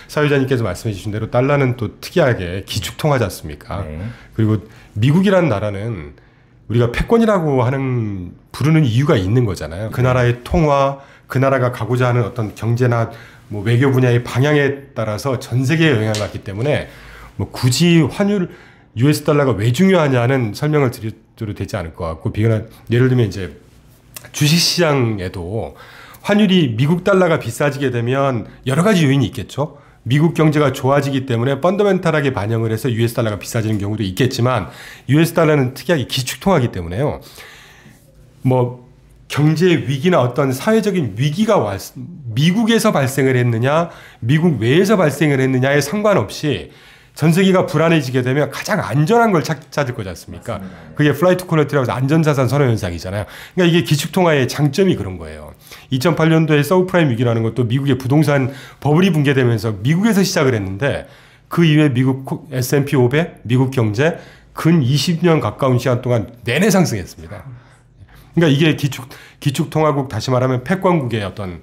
사회자님께서 말씀해 주신 대로 달러는 또 특이하게 기축통화지 않습니까?
네.
그리고 미국이라는 나라는 우리가 패권이라고 부르는 이유가 있는 거잖아요. 그 나라의 통화, 그 나라가 가고자 하는 어떤 경제나 뭐 외교 분야의 방향에 따라서 전 세계에 영향을 받기 때문에 뭐 굳이 US 달러가 왜 중요하냐는 설명을 드려도 되지 않을 것 같고, 예를 들면 이제 주식시장에도 환율이 미국 달러가 비싸지게 되면 여러 가지 요인이 있겠죠. 미국 경제가 좋아지기 때문에 펀더멘탈하게 반영을 해서 US 달러가 비싸지는 경우도 있겠지만 US 달러는 특이하게 기축통화이기 때문에요. 뭐 경제 위기나 어떤 사회적인 위기가 미국에서 발생을 했느냐 미국 외에서 발생을 했느냐에 상관없이 전 세계가 불안해지게 되면 가장 안전한 걸 찾을 거지 않습니까?
맞습니다.
그게 플라이트 퀄리티라고 해서 안전자산 선호 현상이잖아요. 그러니까 이게 기축통화의 장점이 그런 거예요. 2008년도에 서브프라임 위기라는 것도 미국의 부동산 버블이 붕괴되면서 미국에서 시작을 했는데 그 이후에 미국 S&P 500, 미국 경제 근 20년 가까운 시간 동안 내내 상승했습니다. 그러니까 이게 기축통화국 다시 말하면 패권국의 어떤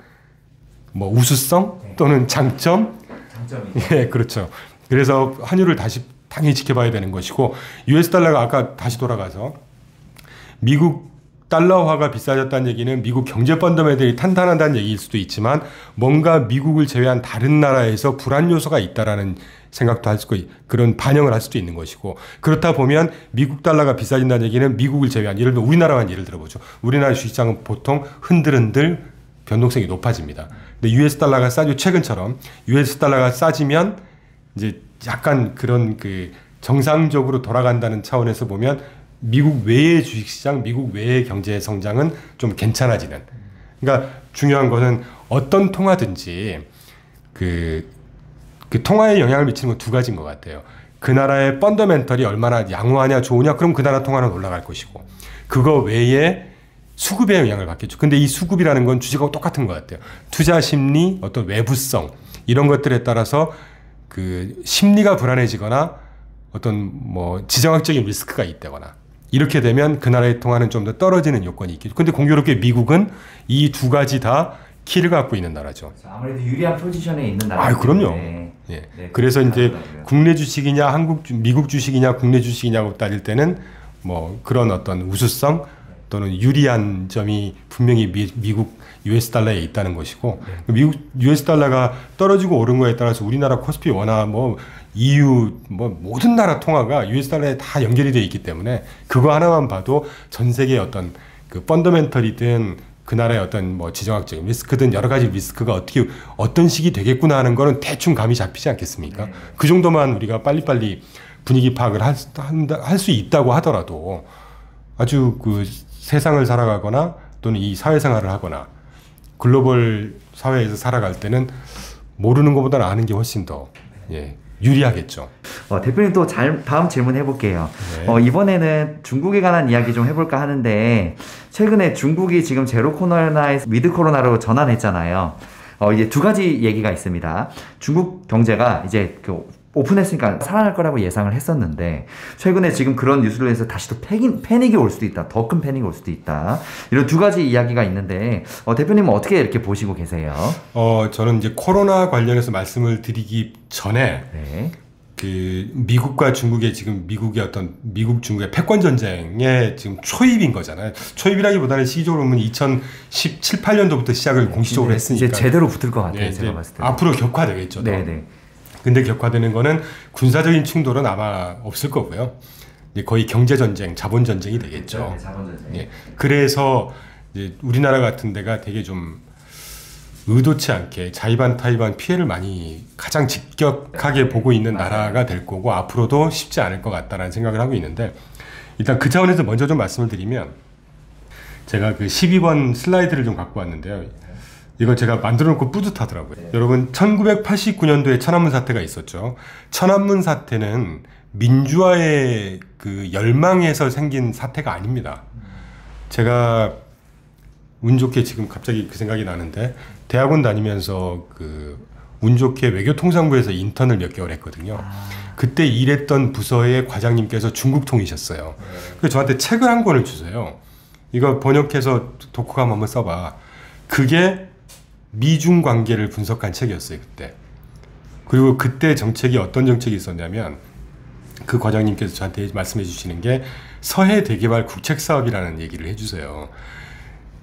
뭐 우수성 또는 장점?
장점이죠.
예, 그렇죠. 그래서 환율을 다시 당연히 지켜봐야 되는 것이고 US 달러가 아까 다시 돌아가서 미국 달러화가 비싸졌다는 얘기는 미국 경제 펀더멘털이 탄탄하다는 얘기일 수도 있지만 뭔가 미국을 제외한 다른 나라에서 불안 요소가 있다라는 생각도 할 수 있고 그런 반영을 할 수도 있는 것이고 그렇다 보면 미국 달러가 비싸진다는 얘기는 미국을 제외한 예를 들어 우리나라만 예를 들어보죠. 우리나라 주식시장은 보통 흔들흔들 변동성이 높아집니다. 근데 US 달러가 싸죠. 최근처럼 US 달러가 싸지면 이제 약간 그런 그 정상적으로 돌아간다는 차원에서 보면 미국 외의 주식시장, 미국 외의 경제 성장은 좀 괜찮아지는. 그러니까 중요한 것은 어떤 통화든지 그 통화에 영향을 미치는 건 두 가지인 것 같아요. 그 나라의 펀더멘털이 얼마나 양호하냐 좋으냐 그럼 그 나라 통화는 올라갈 것이고 그거 외에 수급에 영향을 받겠죠. 근데 이 수급이라는 건 주식하고 똑같은 것 같아요. 투자 심리, 어떤 외부성 이런 것들에 따라서 그 심리가 불안해지거나 어떤 뭐 지정학적인 리스크가 있다거나 이렇게 되면 그 나라의 통화는 좀 더 떨어지는 요건이 있겠죠. 근데 공교롭게 미국은 이 두 가지 다 키를 갖고 있는 나라죠.
아무래도 유리한 포지션에 있는 나라.
아, 그럼요.
네.
예.
네,
그래서 이제
그렇더라고요.
국내 주식이냐 미국 주식이냐 국내 주식이냐고 따질 때는 뭐 그런 어떤 우수성 또는 유리한 점이 분명히 미국 US 달러에 있다는 것이고 미국 US 달러가 떨어지고 오른 거에 따라서 우리나라 코스피 원화 뭐 EU 뭐 모든 나라 통화가 US 달러에 다 연결이 되어 있기 때문에 그거 하나만 봐도 전 세계의 어떤 그 펀더멘털이든 그 나라의 어떤 뭐 지정학적인 리스크든 여러 가지 리스크가 어떤 식이 되겠구나 하는 거는 대충 감이 잡히지 않겠습니까?
네.
그 정도만 우리가 빨리빨리 분위기 파악을 할 수 있다고 하더라도 아주 그 세상을 살아가거나 또는 이 사회생활을 하거나 글로벌 사회에서 살아갈 때는 모르는 것보다는 아는 게 훨씬 더 유리하겠죠.
대표님 또 다음 질문 해볼게요.
네.
이번에는 중국에 관한 이야기 좀 해볼까 하는데 최근에 중국이 지금 제로 코로나에서 위드 코로나로 전환했잖아요. 이제 두 가지 얘기가 있습니다. 중국 경제가 이제 오픈했으니까 살아날 거라고 예상을 했었는데 최근에 지금 그런 뉴스를 해서 다시 또 패닉이 올 수도 있다. 더 큰 패닉이 올 수도 있다. 이런 두 가지 이야기가 있는데 대표님은 어떻게 이렇게 보시고 계세요?
저는 이제 코로나 관련해서 말씀을 드리기 전에
네.
그 미국과 중국의 지금 미국 중국의 패권 전쟁에 지금 초입인 거잖아요. 초입이라기보다는 시기적으로 보면 2017, 18년도부터 시작을 공식적으로 했으니까
이제 제대로 붙을 것 같아요.
네,
제가 봤을 때.
앞으로 격화되겠죠.
네네.
근데 격화되는 거는 군사적인 충돌은 아마 없을 거고요. 이제 거의 경제 전쟁, 자본 전쟁이 되겠죠.
자본 전쟁.
예. 그래서 이제 우리나라 같은 데가 되게 좀 의도치 않게 자의반 타의반 피해를 많이 가장 직격하게 보고 있는 나라가 될 거고 앞으로도 쉽지 않을 것 같다라는 생각을 하고 있는데 일단 그 차원에서 먼저 좀 말씀을 드리면 제가 그 12번 슬라이드를 좀 갖고 왔는데요. 이걸 제가 만들어 놓고 뿌듯하더라고요. 여러분 1989년도에 천안문 사태가 있었죠. 천안문 사태는 민주화의 그 열망에서 생긴 사태가 아닙니다. 제가 운 좋게 지금 갑자기 그 생각이 나는데 대학원 다니면서 그 운 좋게 외교통상부에서 인턴을 몇 개월 했거든요. 그때 일했던 부서의 과장님께서 중국통이셨어요. 그래서 저한테 책을 한 권을 주세요. 이거 번역해서 독후감 한번 써봐. 그게 미중 관계를 분석한 책이었어요, 그때. 그리고 그때 정책이 어떤 정책이 있었냐면 그 과장님께서 저한테 말씀해 주시는 게 서해 대개발 국책 사업이라는 얘기를 해주세요.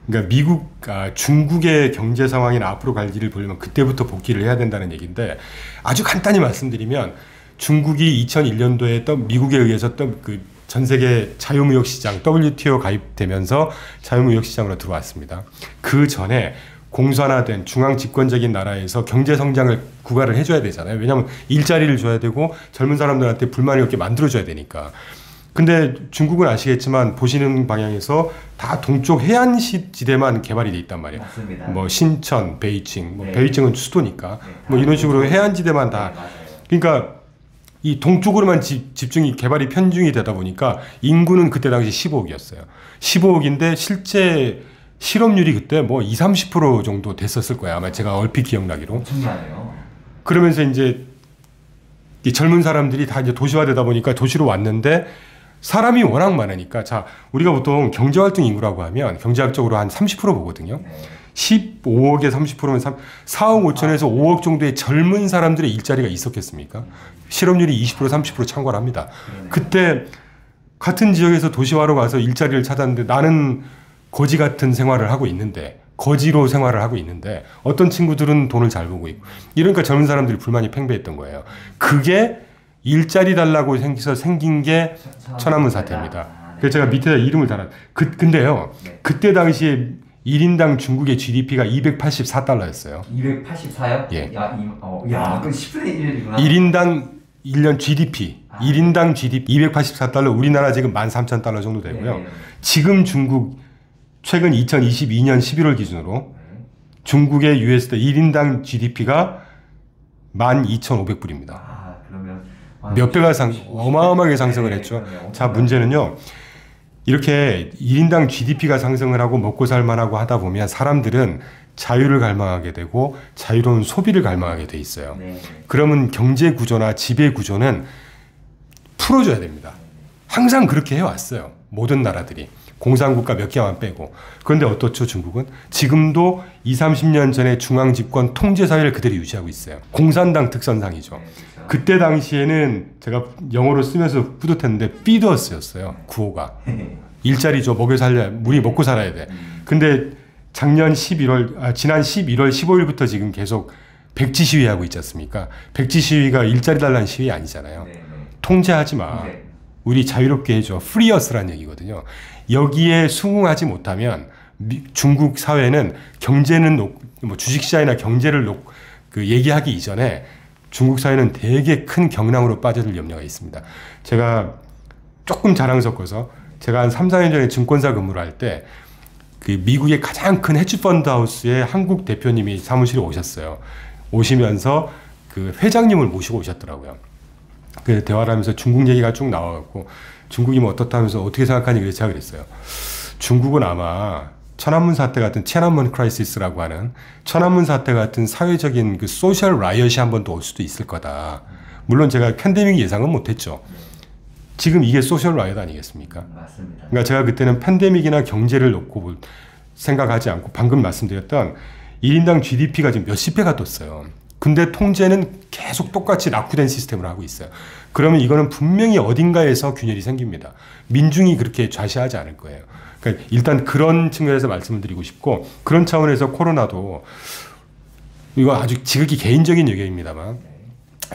그러니까 중국의 경제 상황이나 앞으로 갈 일을 보려면 그때부터 복귀를 해야 된다는 얘기인데 아주 간단히 말씀드리면 중국이 2001년도에 미국에 의해서 그 전 세계 자유무역 시장 WTO 가입되면서 자유무역 시장으로 들어왔습니다. 그 전에 공산화된 중앙 집권적인 나라에서 경제 성장을 구가를 해줘야 되잖아요. 왜냐하면 일자리를 줘야 되고 젊은 사람들한테 불만이 없게 만들어줘야 되니까. 근데 중국은 아시겠지만 보시는 방향에서 다 동쪽 해안 지대만 개발이 돼 있단 말이에요.
맞습니다.
뭐 신천, 베이징,
네.
베이징은 수도니까
네,
뭐 이런 식으로 해안 지대만 다.
네,
그러니까 이 동쪽으로만 집중이 개발이 편중이 되다 보니까 인구는 그때 당시 15억이었어요. 15억인데 실제 실업률이 그때 뭐 20-30% 정도 됐었을 거예요. 아마 제가 얼핏 기억나기로.
엄청나네요.
그러면서 이제 이 젊은 사람들이 다 이제 도시화되다 보니까 도시로 왔는데 사람이 워낙 많으니까 자 우리가 보통 경제활동 인구라고 하면 경제학적으로 한 30% 보거든요. 15억에 30%면 4억 5천에서 5억 정도의 젊은 사람들의 일자리가 있었겠습니까? 실업률이 20% 30% 창궐합니다. 그때 같은 지역에서 도시화로 가서 일자리를 찾았는데 나는 거지 같은 생활을 하고 있는데 거지로 생활을 하고 있는데 어떤 친구들은 돈을 잘 벌고 있고 이러니까 젊은 사람들이 불만이 팽배했던 거예요. 그게 일자리 달라고 생긴 게 천안문 사태입니다. 그래서 제가 밑에다 이름을 달았. 근데요. 그때 당시에 1인당 중국의 GDP가 284달러였어요.
284요?
예.
야, 그 10분의 1이구나.
1인당 1년 GDP. 1인당 GDP 284달러. 우리나라 지금 13,000달러 정도 되고요. 지금 중국 최근 2022년 11월 기준으로 중국의 USD 1인당 GDP가 12,500불입니다.
그러면
몇 배가 어마어마하게 상승을 했죠. 자, 문제는요. 이렇게 1인당 GDP가 상승을 하고 먹고 살만하고 하다 보면 사람들은 자유를 갈망하게 되고 자유로운 소비를 갈망하게 돼 있어요. 그러면 경제 구조나 지배 구조는 풀어줘야 됩니다. 항상 그렇게 해왔어요. 모든 나라들이. 공산국가 몇 개만 빼고. 그런데 어떻죠, 중국은? 지금도 20-30년 전에 중앙집권 통제사회를 그대로 유지하고 있어요. 공산당 특선상이죠. 그때 당시에는 제가 영어로 쓰면서 뿌듯했는데 feeders였어요. 구호가. 일자리 줘, 먹여 살려, 우리 먹고 살아야 돼. 근데 지난 11월 15일부터 지금 계속 백지 시위하고 있지 않습니까? 백지 시위가 일자리 달라는 시위 아니잖아요. 통제하지 마. 우리 자유롭게 해줘. free us라는 얘기거든요. 여기에 수긍하지 못하면 중국 사회는 경제는 뭐 주식시장이나 경제를 얘기하기 이전에 중국 사회는 되게 큰 경랑으로 빠져들 염려가 있습니다. 제가 조금 자랑 섞어서 제가 한 3-4년 전에 증권사 근무를 할 때 그 미국의 가장 큰 헤지펀드 하우스의 한국 대표님이 사무실에 오셨어요. 오시면서 그 회장님을 모시고 오셨더라고요. 그 대화를 하면서 중국 얘기가 쭉 나와갖고 중국이 뭐 어떻다면서 어떻게 생각하니 그래서 제가 그랬어요. 중국은 아마 천안문 사태 같은 티안안men 크라이시스라고 하는 천안문 사태 같은 사회적인 그 소셜 라이엇이 한 번 더 올 수도 있을 거다. 물론 제가 팬데믹 예상은 못했죠. 지금 이게 소셜 라이엇 아니겠습니까?
맞습니다.
그러니까 제가 그때는 팬데믹이나 경제를 놓고 생각하지 않고 방금 말씀드렸던 1인당 GDP가 지금 몇십 배가 떴어요. 근데 통제는 계속 똑같이 낙후된 시스템을 하고 있어요. 그러면 이거는 분명히 어딘가에서 균열이 생깁니다. 민중이 그렇게 좌시하지 않을 거예요. 그러니까 일단 그런 측면에서 말씀을 드리고 싶고 그런 차원에서 코로나도 이거 아주 지극히 개인적인 의견입니다만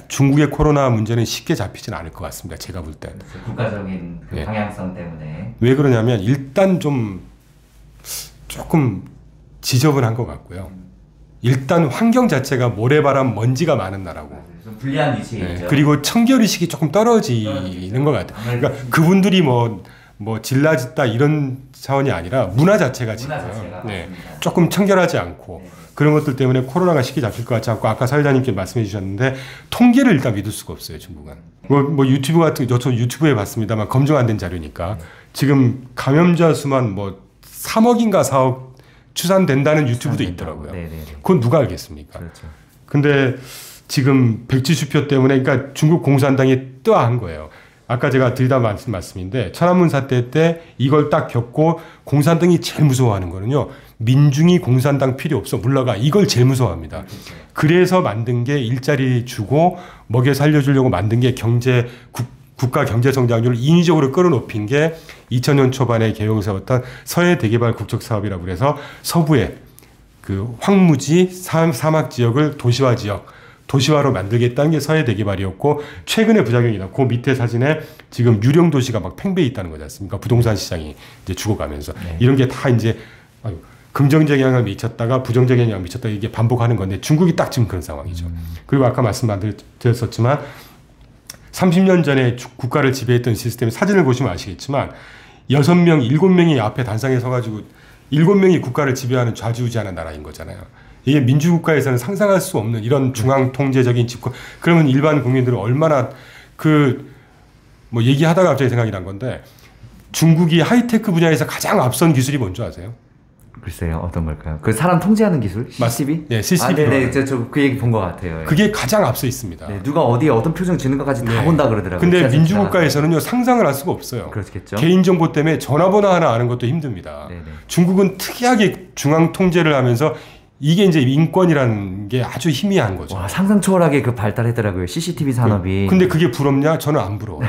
중국의 코로나 문제는 쉽게 잡히진 않을 것 같습니다. 제가 볼 땐.
국가적인 그 방향성 때문에.
왜 그러냐면 일단 조금 지저분한 것 같고요. 일단 환경 자체가 모래바람, 먼지가 많은 나라고.
좀 불리한 위치에
네.
있죠.
그리고 청결의식이 조금 떨어지는 것 같아요. 그러니까 그분들이 뭐 질라짓다 이런 차원이 아니라 문화 자체가 지금 네. 조금 청결하지 않고
네.
그런 것들 때문에 코로나가 쉽게 잡힐 것 같지 않고 아까 사회자님께 말씀해 주셨는데 통계를 일단 믿을 수가 없어요. 중국은. 뭐 유튜브 같은 저도 유튜브에 봤습니다만 검증 안 된 자료니까 지금 감염자 수만 뭐 3억인가 4억 추산된다는 유튜브도 있더라고요.
네네네.
그건 누가 알겠습니까?
그렇죠.
근데 지금 백지수표 때문에 그러니까 중국 공산당이 뜨아한 거예요. 아까 제가 드리다 말씀인데 천안문 사태 때 이걸 딱 겪고 공산당이 제일 무서워하는 거는요. 민중이 공산당 필요 없어 물러가 이걸 제일 무서워합니다. 그래서 만든 게 일자리 주고 먹여 살려주려고 만든 게 국가 경제 성장률을 인위적으로 끌어높인 게 2000년 초반에 개혁을 세웠던 서해 대개발 국적 사업이라고 그래서 서부에 그 황무지 사막 지역을 도시화로 만들겠다는 게 서해 대개발이었고 최근의 부작용이다. 그 밑에 사진에 지금 유령 도시가 막 팽배해 있다는 거지 않습니까? 부동산 시장이 이제 죽어가면서
네.
이런 게 다 이제 긍정적 영향을 미쳤다가 부정적 영향을 미쳤다가 이게 반복하는 건데 중국이 딱 지금 그런 상황이죠. 그리고 아까 말씀드렸었지만 30년 전에 국가를 지배했던 시스템의 사진을 보시면 아시겠지만 6명, 7명이 앞에 단상에 서가지고 7명이 국가를 지배하는 좌지우지하는 나라인 거잖아요. 이게 민주국가에서는 상상할 수 없는 이런 중앙 통제적인 집권. 그러면 일반 국민들은 얼마나 뭐 얘기하다가 갑자기 생각이 난 건데 중국이 하이테크 분야에서 가장 앞선 기술이 뭔지 아세요?
글쎄요, 어떤 걸까요? 그 사람 통제하는 기술? CCTV?
네, CCTV.
아, 네네, 저 그 얘기 본 것 같아요.
그게 가장 앞서 있습니다.
네, 누가 어디에 어떤 표정 짓는 것까지 다
네.
본다 그러더라고요.
근데 민주국가에서는요 상상을 할 수가 없어요.
그렇겠죠.
개인정보 때문에 전화번호 하나 아는 것도 힘듭니다.
네네.
중국은 특이하게 중앙 통제를 하면서 이게 이제 인권이라는 게 아주 희미한 거죠.
와, 상상 초월하게 그 발달했더라고요. CCTV 산업이.
근데 그게 부럽냐? 저는 안 부러워.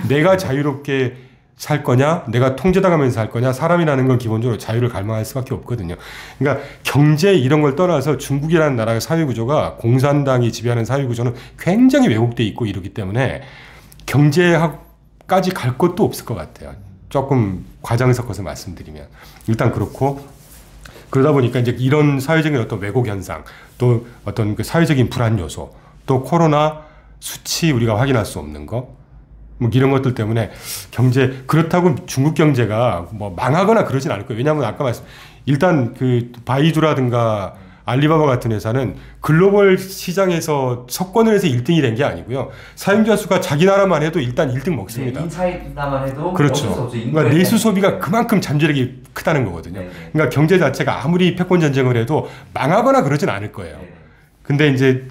내가 자유롭게 살 거냐? 내가 통제당하면서 살 거냐? 사람이라는 건 기본적으로 자유를 갈망할 수밖에 없거든요. 그러니까 경제 이런 걸 떠나서 중국이라는 나라의 사회구조가 공산당이 지배하는 사회구조는 굉장히 왜곡돼 있고 이러기 때문에 경제학까지 갈 것도 없을 것 같아요. 조금 과장 섞어서 말씀드리면. 일단 그렇고 그러다 보니까 이제 이런 사회적인 어떤 왜곡 현상 또 어떤 그 사회적인 불안 요소 또 코로나 수치 우리가 확인할 수 없는 거 뭐 이런 것들 때문에 경제 그렇다고 중국 경제가 뭐 망하거나 그러진 않을 거예요. 왜냐하면 아까 일단 그 바이두라든가 알리바바 같은 회사는 글로벌 시장에서 석권을 해서 1등이 된 게 아니고요. 사용자 수가 자기 나라만 해도 일단 1등 먹습니다.
네, 인차이나만 해도
그렇죠. 그러니까 내수 소비가 그만큼 잠재력이 크다는 거거든요.
네네.
그러니까 경제 자체가 아무리 패권 전쟁을 해도 망하거나 그러진 않을 거예요.
네네.
근데 이제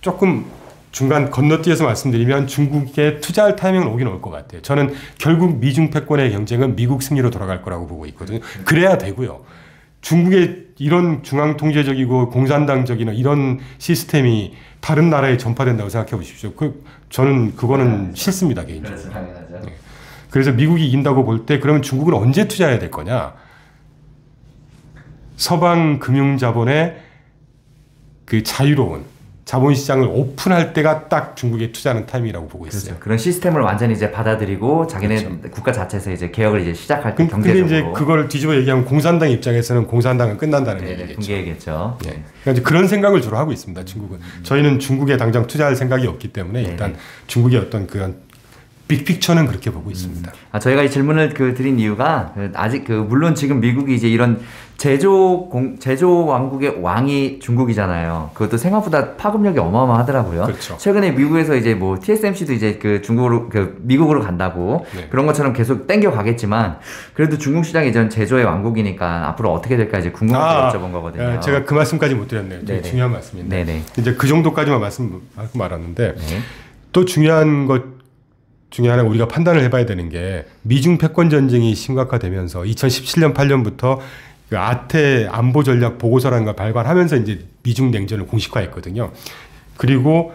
조금 중간 건너뛰어서 말씀드리면 중국에 투자할 타이밍은 오긴 올 것 같아요. 저는 결국 미중 패권의 경쟁은 미국 승리로 돌아갈 거라고 보고 있거든요. 그래야 되고요. 중국의 이런 중앙 통제적이고 공산당적인 이런 시스템이 다른 나라에 전파된다고 생각해 보십시오. 저는 그거는 싫습니다, 개인적으로.
그렇죠, 당연하죠.
네. 그래서 미국이 이긴다고 볼 때 그러면 중국은 언제 투자해야 될 거냐? 서방 금융 자본의 그 자유로운 자본시장을 오픈할 때가 딱 중국에 투자하는 타임이라고 보고 있어요.
그렇죠. 그런 시스템을 완전히 이제 받아들이고 자기네
그렇죠.
국가 자체에서 이제 개혁을 이제 시작할 때
근데
경제적으로.
이제 그걸 뒤집어 얘기하면 공산당 입장에서는 공산당은 끝난다는
네네,
얘기겠죠.
붕괴겠죠.
네. 그러니까 이제 그런 생각을 주로 하고 있습니다. 중국은. 저희는 중국에 당장 투자할 생각이 없기 때문에 일단 중국의 어떤 그런 빅픽처는 그렇게 보고 있습니다.
저희가 이 질문을 드린 이유가 아직 물론 지금 미국이 이제 이런 제조 왕국의 왕이 중국이잖아요. 그것도 생각보다 파급력이 어마어마하더라고요.
그렇죠.
최근에 미국에서 이제 뭐 TSMC도 이제 미국으로 간다고
네.
그런 것처럼 계속 땡겨 가겠지만 그래도 중국 시장이 이제 제조의 왕국이니까 앞으로 어떻게 될까 이제 궁금해서 여쭤본 거거든요.
제가 그 말씀까지 못 드렸네요. 되게
네네.
중요한 말씀인데
네네.
이제 그 정도까지만 말씀하고 말았는데
네.
또 중요한 것 중에 하나 우리가 판단을 해봐야 되는 게 미중 패권 전쟁이 심각화되면서 2017년 8년부터 그 아태 안보 전략 보고서라는 걸 발간하면서 이제 미중 냉전을 공식화했거든요. 그리고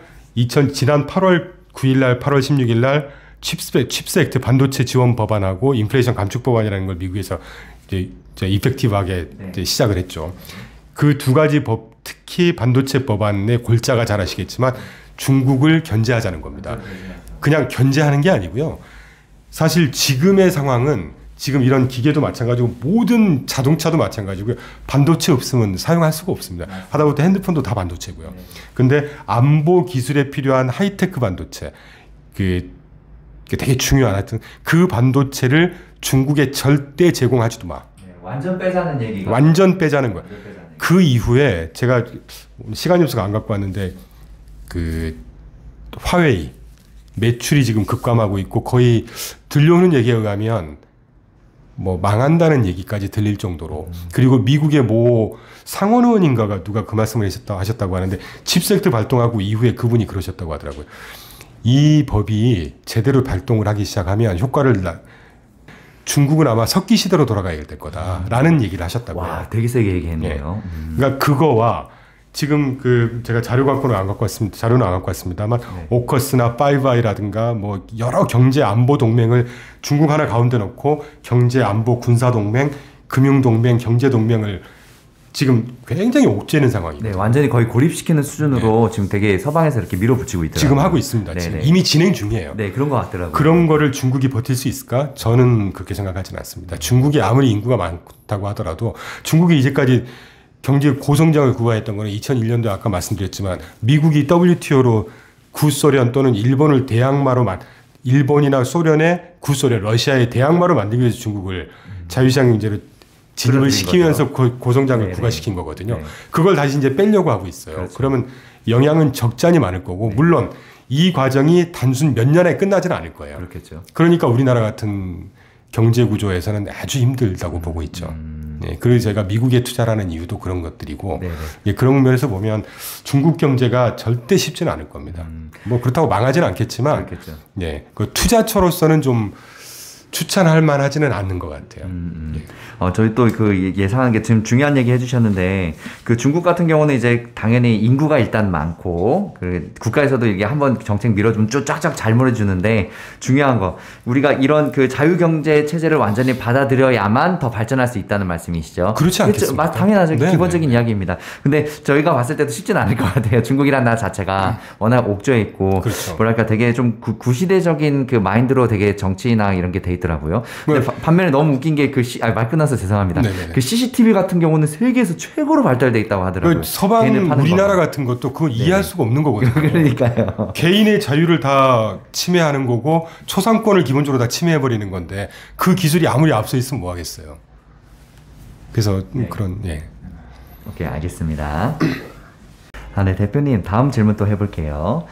지난 8월 9일 날 8월 16일 날 칩스 액트 반도체 지원 법안하고 인플레이션 감축 법안이라는 걸 미국에서 이제 이펙티브하게 이제 시작을 했죠. 그 두 가지 법 특히 반도체 법안의 골자가 잘 아시겠지만 중국을 견제하자는 겁니다. 그냥 견제하는 게 아니고요. 사실 지금의 상황은 지금 이런 기계도 마찬가지고 모든 자동차도 마찬가지고요. 반도체 없으면 사용할 수가 없습니다. 하다못해 핸드폰도 다 반도체고요. 근데 안보 기술에 필요한 하이테크 반도체, 그게 되게 중요한 하여튼 그 반도체를 중국에 절대 제공하지도 마.
완전 빼자는 얘기가.
완전 빼자는 거야.
완전 빼자는 얘기.
그 이후에 제가 시간이 없어서 안 갖고 왔는데 그 화웨이 매출이 지금 급감하고 있고 거의 들려오는 얘기에 의하면 뭐 망한다는 얘기까지 들릴 정도로 그리고 미국의 뭐 상원 의원인가가 누가 그 말씀을 하셨다고 하는데 칩셋을 발동하고 이후에 그분이 그러셨다고 하더라고요. 이 법이 제대로 발동을 하기 시작하면 효과를 중국은 아마 석기 시대로 돌아가야 될 거다라는 얘기를 하셨다고요.
와, 되게 세게 얘기했네요.
그러니까 그거와 지금 그 제가 자료 갖고는 안 갖고 왔습니다. 자료는 안 갖고 왔습니다만 오커스나 파이브아이라든가 뭐 여러 경제 안보 동맹을 중국 하나 가운데 놓고 경제 안보 군사 동맹, 금융 동맹, 경제 동맹을 지금 굉장히 옥죄는 상황입니다.
네, 완전히 거의 고립시키는 수준으로 지금 되게 서방에서 이렇게 밀어붙이고 있더라고요.
지금 하고 있습니다. 지금 이미 진행 중이에요.
네, 그런 것 같더라고요.
그런 거를 중국이 버틸 수 있을까? 저는 그렇게 생각하지는 않습니다. 중국이 아무리 인구가 많다고 하더라도 중국이 이제까지 경제 고성장을 구가했던 거는 2001년도에 아까 말씀드렸지만 미국이 WTO로 구소련 또는 일본을 대항마로 일본이나 소련의 구소련, 러시아의 대항마로 만들기 위해서 중국을 자유시장 경제로 진입을 시키면서 고성장을 부과시킨 거거든요. 그걸 다시 이제 빼려고 하고 있어요.
그렇죠.
그러면 영향은 적잖이 많을 거고 물론 이 과정이 단순 몇 년에 끝나지는 않을 거예요.
그렇겠죠.
그러니까 우리나라 같은 경제 구조에서는 아주 힘들다고 보고 있죠. 네, 그래서 제가 미국에 투자라는 이유도 그런 것들이고 예, 그런 면에서 보면 중국 경제가 절대 쉽지는 않을 겁니다. 뭐 그렇다고 망하지는 않겠지만 예, 그 투자처로서는 좀 추천할 만하지는 않는 것 같아요.
저희 또 그 예상한 게 지금 중요한 얘기 해주셨는데 그 중국 같은 경우는 이제 당연히 인구가 일단 많고 그 국가에서도 이게 한번 정책 밀어주면 쭉 쫙쫙 잘 몰아주는데 중요한 거 우리가 이런 그 자유경제 체제를 완전히 받아들여야만 더 발전할 수 있다는 말씀이시죠?
그렇지 않겠습니까?
당연하죠.
네,
기본적인 이야기입니다. 근데 저희가 봤을 때도 쉽진 않을 것 같아요. 중국이란 나라 자체가 워낙 옥조에 있고 뭐랄까 되게 좀 구시대적인 그 마인드로 되게 정치나 이런 게 돼 있더라고요. 근데 반면에 너무 웃긴 게 그 말 끝나서 죄송합니다. 그 CCTV 같은 경우는 세계에서 최고로 발달돼 있다고 하더라고요.
서방 우리나라 같은 것도 그걸 이해할 수가 없는 거거든요.
그러니까요.
개인의 자유를 다 침해하는 거고 초상권을 기본적으로 다 침해해버리는 건데 그 기술이 아무리 앞서 있으면 뭐 하겠어요. 그래서 그런
오케이, 알겠습니다. 네, 대표님, 다음 질문 또 해볼게요.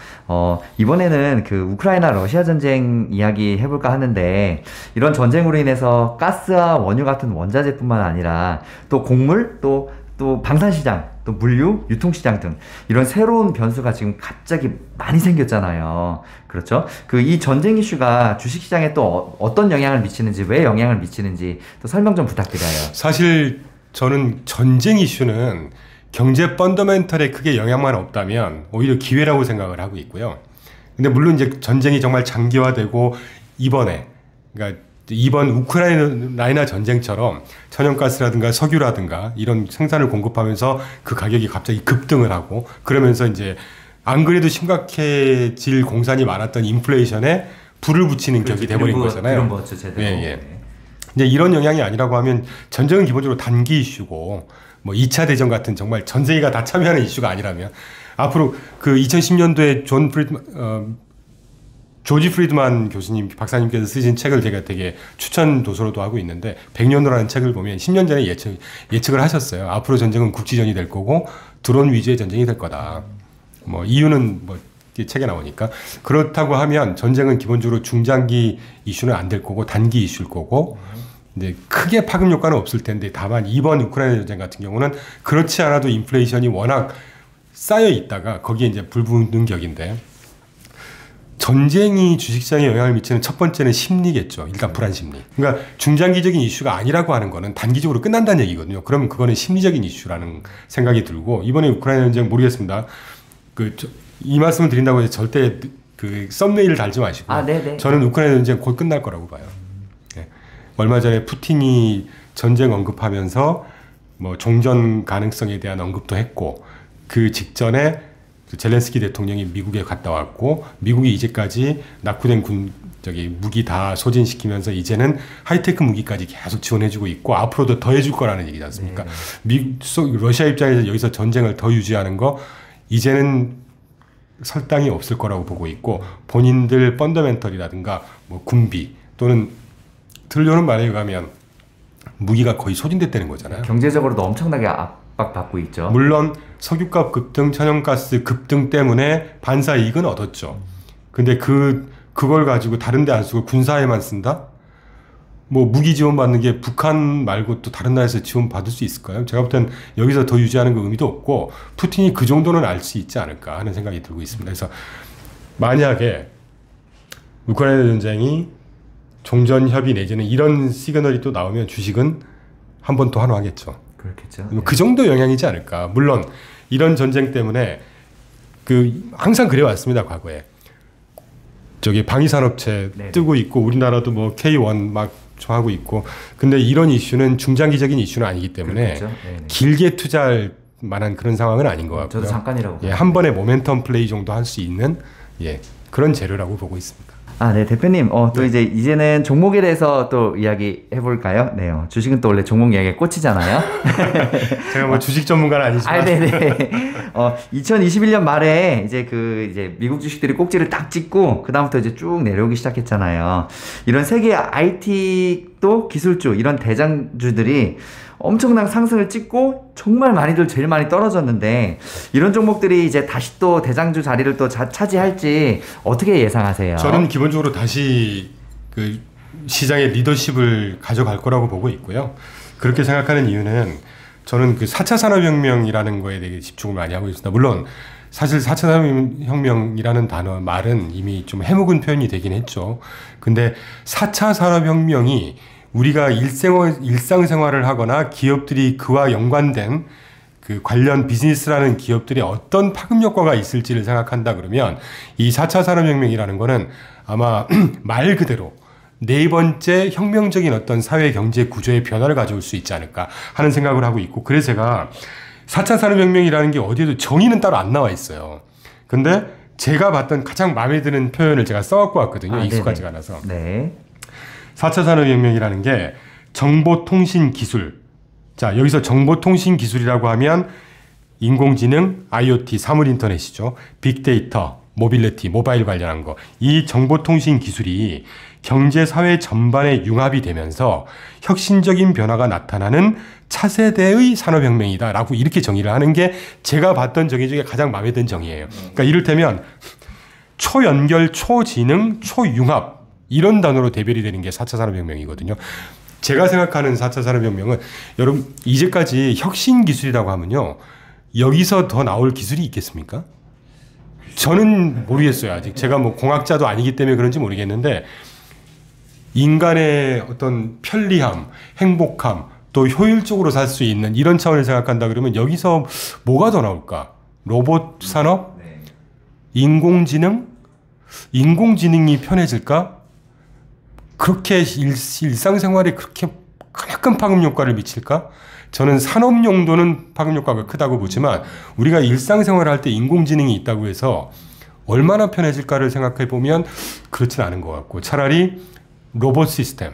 이번에는 그 우크라이나 러시아 전쟁 이야기 해볼까 하는데, 이런 전쟁으로 인해서 가스와 원유 같은 원자재뿐만 아니라, 또 곡물, 또 방산시장, 또 물류, 유통시장 등, 이런 새로운 변수가 지금 갑자기 많이 생겼잖아요. 그렇죠? 이 전쟁 이슈가 주식시장에 또 어떤 영향을 미치는지, 왜 영향을 미치는지, 또 설명 좀 부탁드려요.
사실 저는 전쟁 이슈는 경제 펀더멘털에 크게 영향만 없다면 오히려 기회라고 생각을 하고 있고요. 근데 물론 이제 전쟁이 정말 장기화되고 그러니까 이번 우크라이나 전쟁처럼 천연가스라든가 석유라든가 이런 생산을 공급하면서 그 가격이 갑자기 급등을 하고 그러면서 이제 안 그래도 심각해질 공산이 많았던 인플레이션에 불을 붙이는 격이 돼버린 거잖아요. 이제 이런 영향이 아니라고 하면 전쟁은 기본적으로 단기 이슈고 뭐 2차 대전 같은 정말 전 세계가 다 참여하는 이슈가 아니라면 앞으로 그 2010년도에 조지 프리드만 교수님, 박사님께서 쓰신 책을 제가 되게 추천 도서로도 하고 있는데 100년도라는 책을 보면 10년 전에 예측을 하셨어요. 앞으로 전쟁은 국지전이 될 거고 드론 위주의 전쟁이 될 거다. 뭐 이유는 뭐 책에 나오니까 그렇다고 하면 전쟁은 기본적으로 중장기 이슈는 안 될 거고 단기 이슈일 거고 이제 크게 파급 효과는 없을 텐데 다만 이번 우크라이나 전쟁 같은 경우는 그렇지 않아도 인플레이션이 워낙 쌓여 있다가 거기에 이제 불붙는 격인데 전쟁이 주식시장에 영향을 미치는 첫 번째는 심리겠죠. 일단 불안 심리. 그러니까 중장기적인 이슈가 아니라고 하는 거는 단기적으로 끝난다는 얘기거든요. 그러면 그거는 심리적인 이슈라는 생각이 들고 이번에 우크라이나 전쟁 모르겠습니다. 이 말씀을 드린다고 해서 절대 그 썸네일을 달지 마시고 저는 우크라이나 전쟁 곧 끝날 거라고 봐요. 얼마 전에 푸틴이 전쟁 언급하면서 뭐 종전 가능성에 대한 언급도 했고 그 직전에 젤렌스키 대통령이 미국에 갔다 왔고 미국이 이제까지 낙후된 무기 다 소진시키면서 이제는 하이테크 무기까지 계속 지원해주고 있고 앞으로도 더 해줄 거라는 얘기지 않습니까? 러시아 입장에서 여기서 전쟁을 더 유지하는 거 이제는 설당이 없을 거라고 보고 있고 본인들 펀더멘털이라든가 뭐 군비 또는 들려오는 말에 의하면 무기가 거의 소진됐다는 거잖아요.
경제적으로도 엄청나게 압박받고 있죠.
물론 석유값 급등, 천연가스 급등 때문에 반사 이익은 얻었죠. 근데 그걸 가지고 다른 데 안 쓰고 군사에만 쓴다? 뭐 무기 지원 받는 게 북한 말고 또 다른 나라에서 지원 받을 수 있을까요? 제가 볼 땐 여기서 더 유지하는 거 의미도 없고 푸틴이 그 정도는 알 수 있지 않을까 하는 생각이 들고 있습니다. 그래서 만약에 우크라이나 전쟁이 종전 협의 내지는 이런 시그널이 또 나오면 주식은 한 번 더 환호하겠죠.
그렇겠죠.
그 정도 영향이지 않을까. 물론 이런 전쟁 때문에 항상 그래왔습니다. 과거에 방위산업체
네네.
뜨고 있고 우리나라도 뭐 K1 막 하고 있고 근데 이런 이슈는 중장기적인 이슈는 아니기 때문에 길게 투자할 만한 그런 상황은 아닌 것 같고요.
저도 잠깐이라고.
예, 한 번에 모멘텀 플레이 정도 할 수 있는 그런 재료라고 보고 있습니다.
네, 대표님, 또 이제는 종목에 대해서 또 이야기 해볼까요? 네, 주식은 또 원래 종목 이야기에 꽂히잖아요.
제가 뭐 주식 전문가는 아니지만.
네네. 2021년 말에 이제 미국 주식들이 꼭지를 딱 찍고, 그다음부터 이제 쭉 내려오기 시작했잖아요. 이런 세계 IT도 기술주, 이런 대장주들이 엄청난 상승을 찍고 정말 많이들 제일 많이 떨어졌는데 이런 종목들이 이제 다시 또 대장주 자리를 또 차지할지 어떻게 예상하세요?
저는 기본적으로 다시 그 시장의 리더십을 가져갈 거라고 보고 있고요. 그렇게 생각하는 이유는 저는 그 4차 산업혁명이라는 거에 대해 집중을 많이 하고 있습니다. 물론 사실 4차 산업혁명이라는 말은 이미 좀 해묵은 표현이 되긴 했죠. 근데 4차 산업혁명이 우리가 일상생활을 하거나 기업들이 그와 연관된 그 관련 비즈니스라는 기업들이 어떤 파급 효과가 있을지를 생각한다 그러면 이 4차 산업혁명이라는 거는 아마 말 그대로 네 번째 혁명적인 어떤 사회 경제 구조의 변화를 가져올 수 있지 않을까 하는 생각을 하고 있고 그래서 제가 4차 산업혁명이라는 게 어디에도 정의는 따로 안 나와 있어요. 근데 제가 봤던 가장 마음에 드는 표현을 제가 써갖고 왔거든요. 익숙하지가 않아서.
네.
4차 산업혁명이라는 게 정보통신기술. 자, 여기서 정보통신기술이라고 하면 인공지능, IoT, 사물인터넷이죠. 빅데이터, 모빌리티, 모바일 관련한 거. 이 정보통신기술이 경제사회 전반에 융합이 되면서 혁신적인 변화가 나타나는 차세대의 산업혁명이다 라고 이렇게 정의를 하는 게 제가 봤던 정의 중에 가장 마음에 든 정의예요. 그러니까 이를테면 초연결, 초지능, 초융합 이런 단어로 대별이 되는 게 4차 산업혁명이거든요. 제가 생각하는 4차 산업혁명은 여러분 이제까지 혁신기술이라고 하면요. 여기서 더 나올 기술이 있겠습니까? 저는 모르겠어요. 아직 제가 뭐 공학자도 아니기 때문에 그런지 모르겠는데 인간의 어떤 편리함, 행복함, 또 효율적으로 살 수 있는 이런 차원을 생각한다 그러면 여기서 뭐가 더 나올까? 로봇 산업? 인공지능? 인공지능이 편해질까? 그렇게 일상생활에 그렇게 크나큰 파급 효과를 미칠까? 저는 산업 용도는 파급 효과가 크다고 보지만 우리가 일상생활을 할 때 인공지능이 있다고 해서 얼마나 편해질까를 생각해 보면 그렇진 않은 것 같고 차라리 로봇 시스템,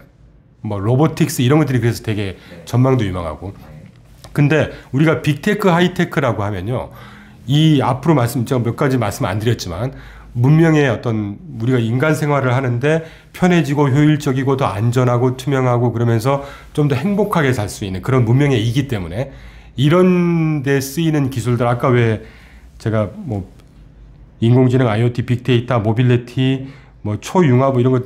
뭐 로보틱스 이런 것들이 그래서 되게 전망도 유망하고 근데 우리가 빅테크, 하이테크라고 하면요 이 앞으로 제가 몇 가지 말씀 안 드렸지만 문명의 어떤 우리가 인간 생활을 하는데 편해지고 효율적이고 더 안전하고 투명하고 그러면서 좀 더 행복하게 살 수 있는 그런 문명의 이기 때문에 이런 데 쓰이는 기술들 아까 왜 제가 뭐 인공지능, IoT, 빅데이터, 모빌리티, 뭐 초융합 이런 거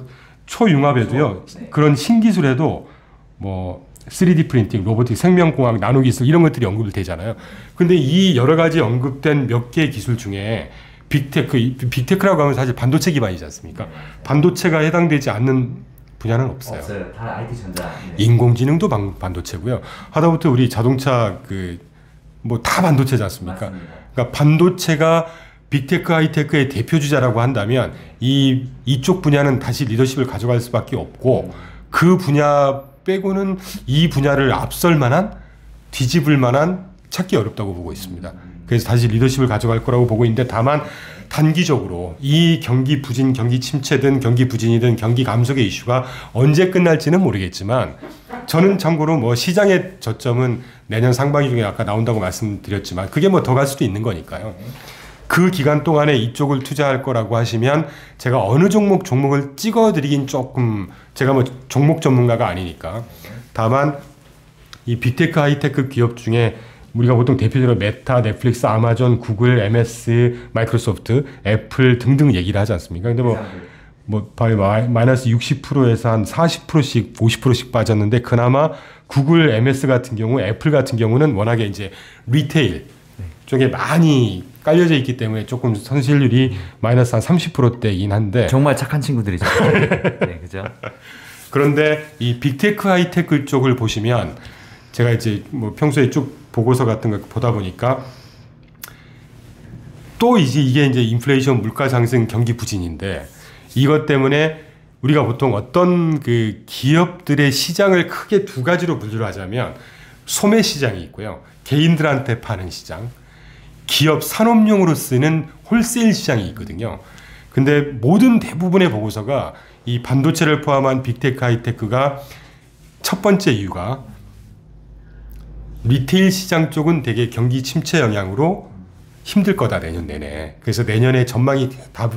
초융합에도요 그런 신기술에도 뭐 3D 프린팅, 로보틱, 생명공학, 나노기술 이런 것들이 언급이 되잖아요. 근데 이 여러 가지 언급된 몇 개의 기술 중에 빅테크라고 하면 사실 반도체 기반이지 않습니까? 반도체가 해당되지 않는 분야는 없어요.
없어요. 다 IT 전자.
인공지능도 반도체고요. 하다못해 우리 자동차 뭐 다 반도체지 않습니까?
맞습니다.
그러니까 반도체가 빅테크, 하이테크의 대표 주자라고 한다면 이쪽 분야는 다시 리더십을 가져갈 수밖에 없고 그 분야 빼고는 이 분야를 앞설 만한 뒤집을 만한 찾기 어렵다고 보고 있습니다. 그래서 다시 리더십을 가져갈 거라고 보고 있는데 다만 단기적으로 이 경기 부진, 경기 침체든 경기 부진이든 경기 감속의 이슈가 언제 끝날지는 모르겠지만 저는 참고로 뭐 시장의 저점은 내년 상반기 중에 아까 나온다고 말씀드렸지만 그게 뭐 더 갈 수도 있는 거니까요. 그 기간 동안에 이쪽을 투자할 거라고 하시면 제가 어느 종목을 찍어드리긴 조금 제가 뭐 종목 전문가가 아니니까 다만 이 빅테크 하이테크 기업 중에 우리가 보통 대표적으로 메타, 넷플릭스, 아마존, 구글, MS, 마이크로소프트, 애플 등등 얘기를 하지 않습니까? 근데 마이너스 60%에서 한 40%씩, 50%씩 빠졌는데 그나마 구글, MS 같은 경우, 애플 같은 경우는 워낙에 이제 리테일 쪽에 많이 깔려져 있기 때문에 조금 손실률이 마이너스 한 30%대이긴 한데
정말 착한 친구들이죠. 네, 그죠?
그런데 이 빅테크 하이테크 쪽을 보시면 제가 이제 뭐 평소에 쭉 보고서 같은 거 보다 보니까 또 이게 이제 인플레이션, 물가 상승, 경기 부진인데 이것 때문에 우리가 보통 어떤 그 기업들의 시장을 크게 두 가지로 분류를 하자면 소매 시장이 있고요. 개인들한테 파는 시장, 기업 산업용으로 쓰는 홀세일 시장이 있거든요. 근데 모든 대부분의 보고서가 이 반도체를 포함한 빅테크 하이테크가 첫 번째 이유가 리테일 시장 쪽은 되게 경기 침체 영향으로 힘들 거다 내년 내내. 그래서 내년에 전망이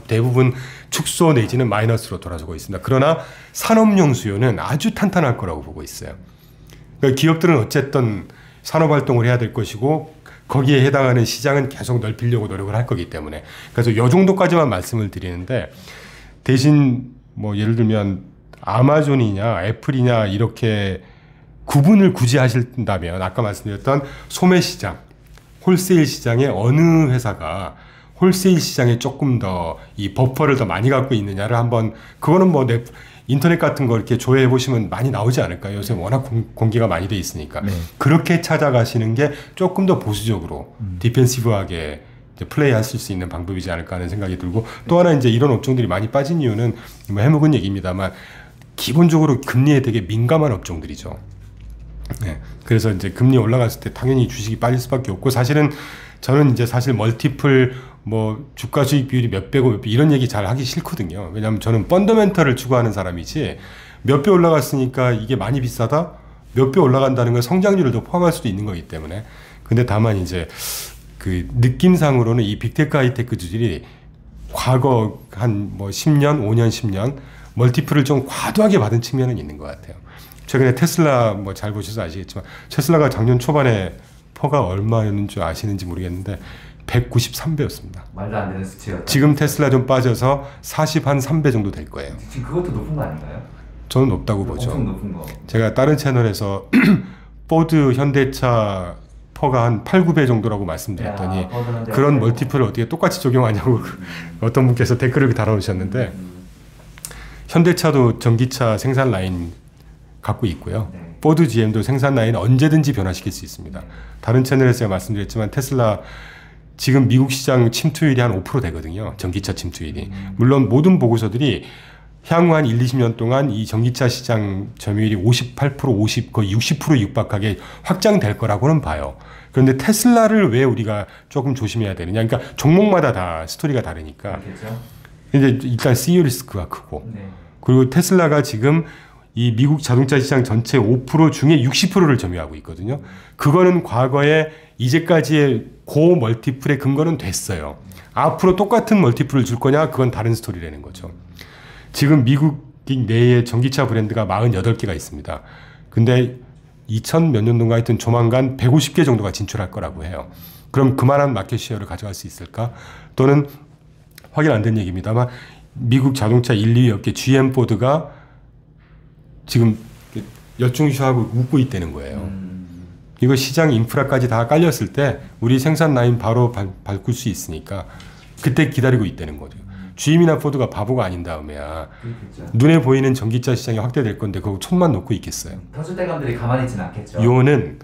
대부분 축소 내지는 마이너스로 돌아서고 있습니다. 그러나 산업용 수요는 아주 탄탄할 거라고 보고 있어요. 그러니까 기업들은 어쨌든 산업 활동을 해야 될 것이고 거기에 해당하는 시장은 계속 넓히려고 노력을 할 거기 때문에 그래서 이 정도까지만 말씀을 드리는데 대신 뭐 예를 들면 아마존이냐 애플이냐 이렇게 구분을 굳이 하신다면 아까 말씀드렸던 소매 시장, 홀세일 시장에 어느 회사가 홀세일 시장에 조금 더 이 버퍼를 더 많이 갖고 있느냐를 한번 그거는 뭐 인터넷 같은 거 이렇게 조회해 보시면 많이 나오지 않을까요? 요새 워낙 공개가 많이 돼 있으니까 네. 그렇게 찾아가시는 게 조금 더 보수적으로 디펜시브하게 플레이하실 수 있는 방법이지 않을까 하는 생각이 들고 또 하나 이제 이런 업종들이 많이 빠진 이유는 뭐 해묵은 얘기입니다만 기본적으로 금리에 되게 민감한 업종들이죠. 네. 그래서 이제 금리 올라갔을 때 당연히 주식이 빠질 수밖에 없고 사실은 저는 이제 사실 멀티플 뭐 주가 수익 비율이 몇 배고 몇 배 이런 얘기 잘 하기 싫거든요. 왜냐하면 저는 펀더멘털을 추구하는 사람이지 몇 배 올라갔으니까 이게 많이 비싸다? 몇 배 올라간다는 건 성장률을 더 포함할 수도 있는 거기 때문에. 근데 다만 이제 그 느낌상으로는 이 빅테크 하이테크 주들이 과거 한 뭐 10년, 5년, 10년 멀티플을 좀 과도하게 받은 측면은 있는 것 같아요. 최근에 테슬라 뭐 잘 보셔서 아시겠지만 테슬라가 작년 초반에 퍼가 얼마였는 줄 아시는지 모르겠는데 193배였습니다.
말도 안 되는 수치였다.
지금 테슬라 좀 빠져서 43배 정도 될 거예요.
지금 그것도 높은 거 아닌가요?
저는 높다고 보죠.
엄청 높은 거.
제가 다른 채널에서 포드, 현대차 퍼가 한 8, 9배 정도라고 말씀드렸더니 그런 멀티플을 어떻게 똑같이 적용하냐고 어떤 분께서 댓글을 달아오셨는데 현대차도 전기차 생산 라인 갖고 있고요. 네. 포드, GM도 생산 라인 언제든지 변화시킬 수 있습니다. 다른 채널에서 제가 말씀드렸지만 테슬라 지금 미국 시장 침투율이 한 5% 되거든요. 전기차 침투율이. 물론 모든 보고서들이 향후 한 1, 20년 동안 이 전기차 시장 점유율이 58%, 50, 거의 60% 육박하게 확장될 거라고는 봐요. 그런데 테슬라를 왜 우리가 조금 조심해야 되느냐. 그러니까 종목마다 다 스토리가 다르니까. 그렇죠. 근데 일단 CEO 리스크가 크고. 네. 그리고 테슬라가 지금 이 미국 자동차 시장 전체 5% 중에 60%를 점유하고 있거든요. 그거는 과거에 이제까지의 고 멀티플의 근거는 됐어요. 앞으로 똑같은 멀티플을 줄 거냐? 그건 다른 스토리라는 거죠. 지금 미국 내에 전기차 브랜드가 48개가 있습니다. 근데 2000 몇 년도인가 하여튼 조만간 150개 정도가 진출할 거라고 해요. 그럼 그만한 마켓 쉐어를 가져갈 수 있을까? 또는 확인 안 된 얘기입니다만 미국 자동차 1, 2위 업계 GM 포드가 지금 열중시하고 웃고 있다는 거예요. 이거 시장 인프라까지 다 깔렸을 때 우리 생산 라인 바로 밟을 수 있으니까 그때 기다리고 있다는 거죠. GM이나 포드가 바보가 아닌 다음에야 그렇겠죠. 눈에 보이는 전기차 시장이 확대될 건데 그거 손만 놓고 있겠어요. 터줏대감들이 가만히 있지는 않겠죠. 요는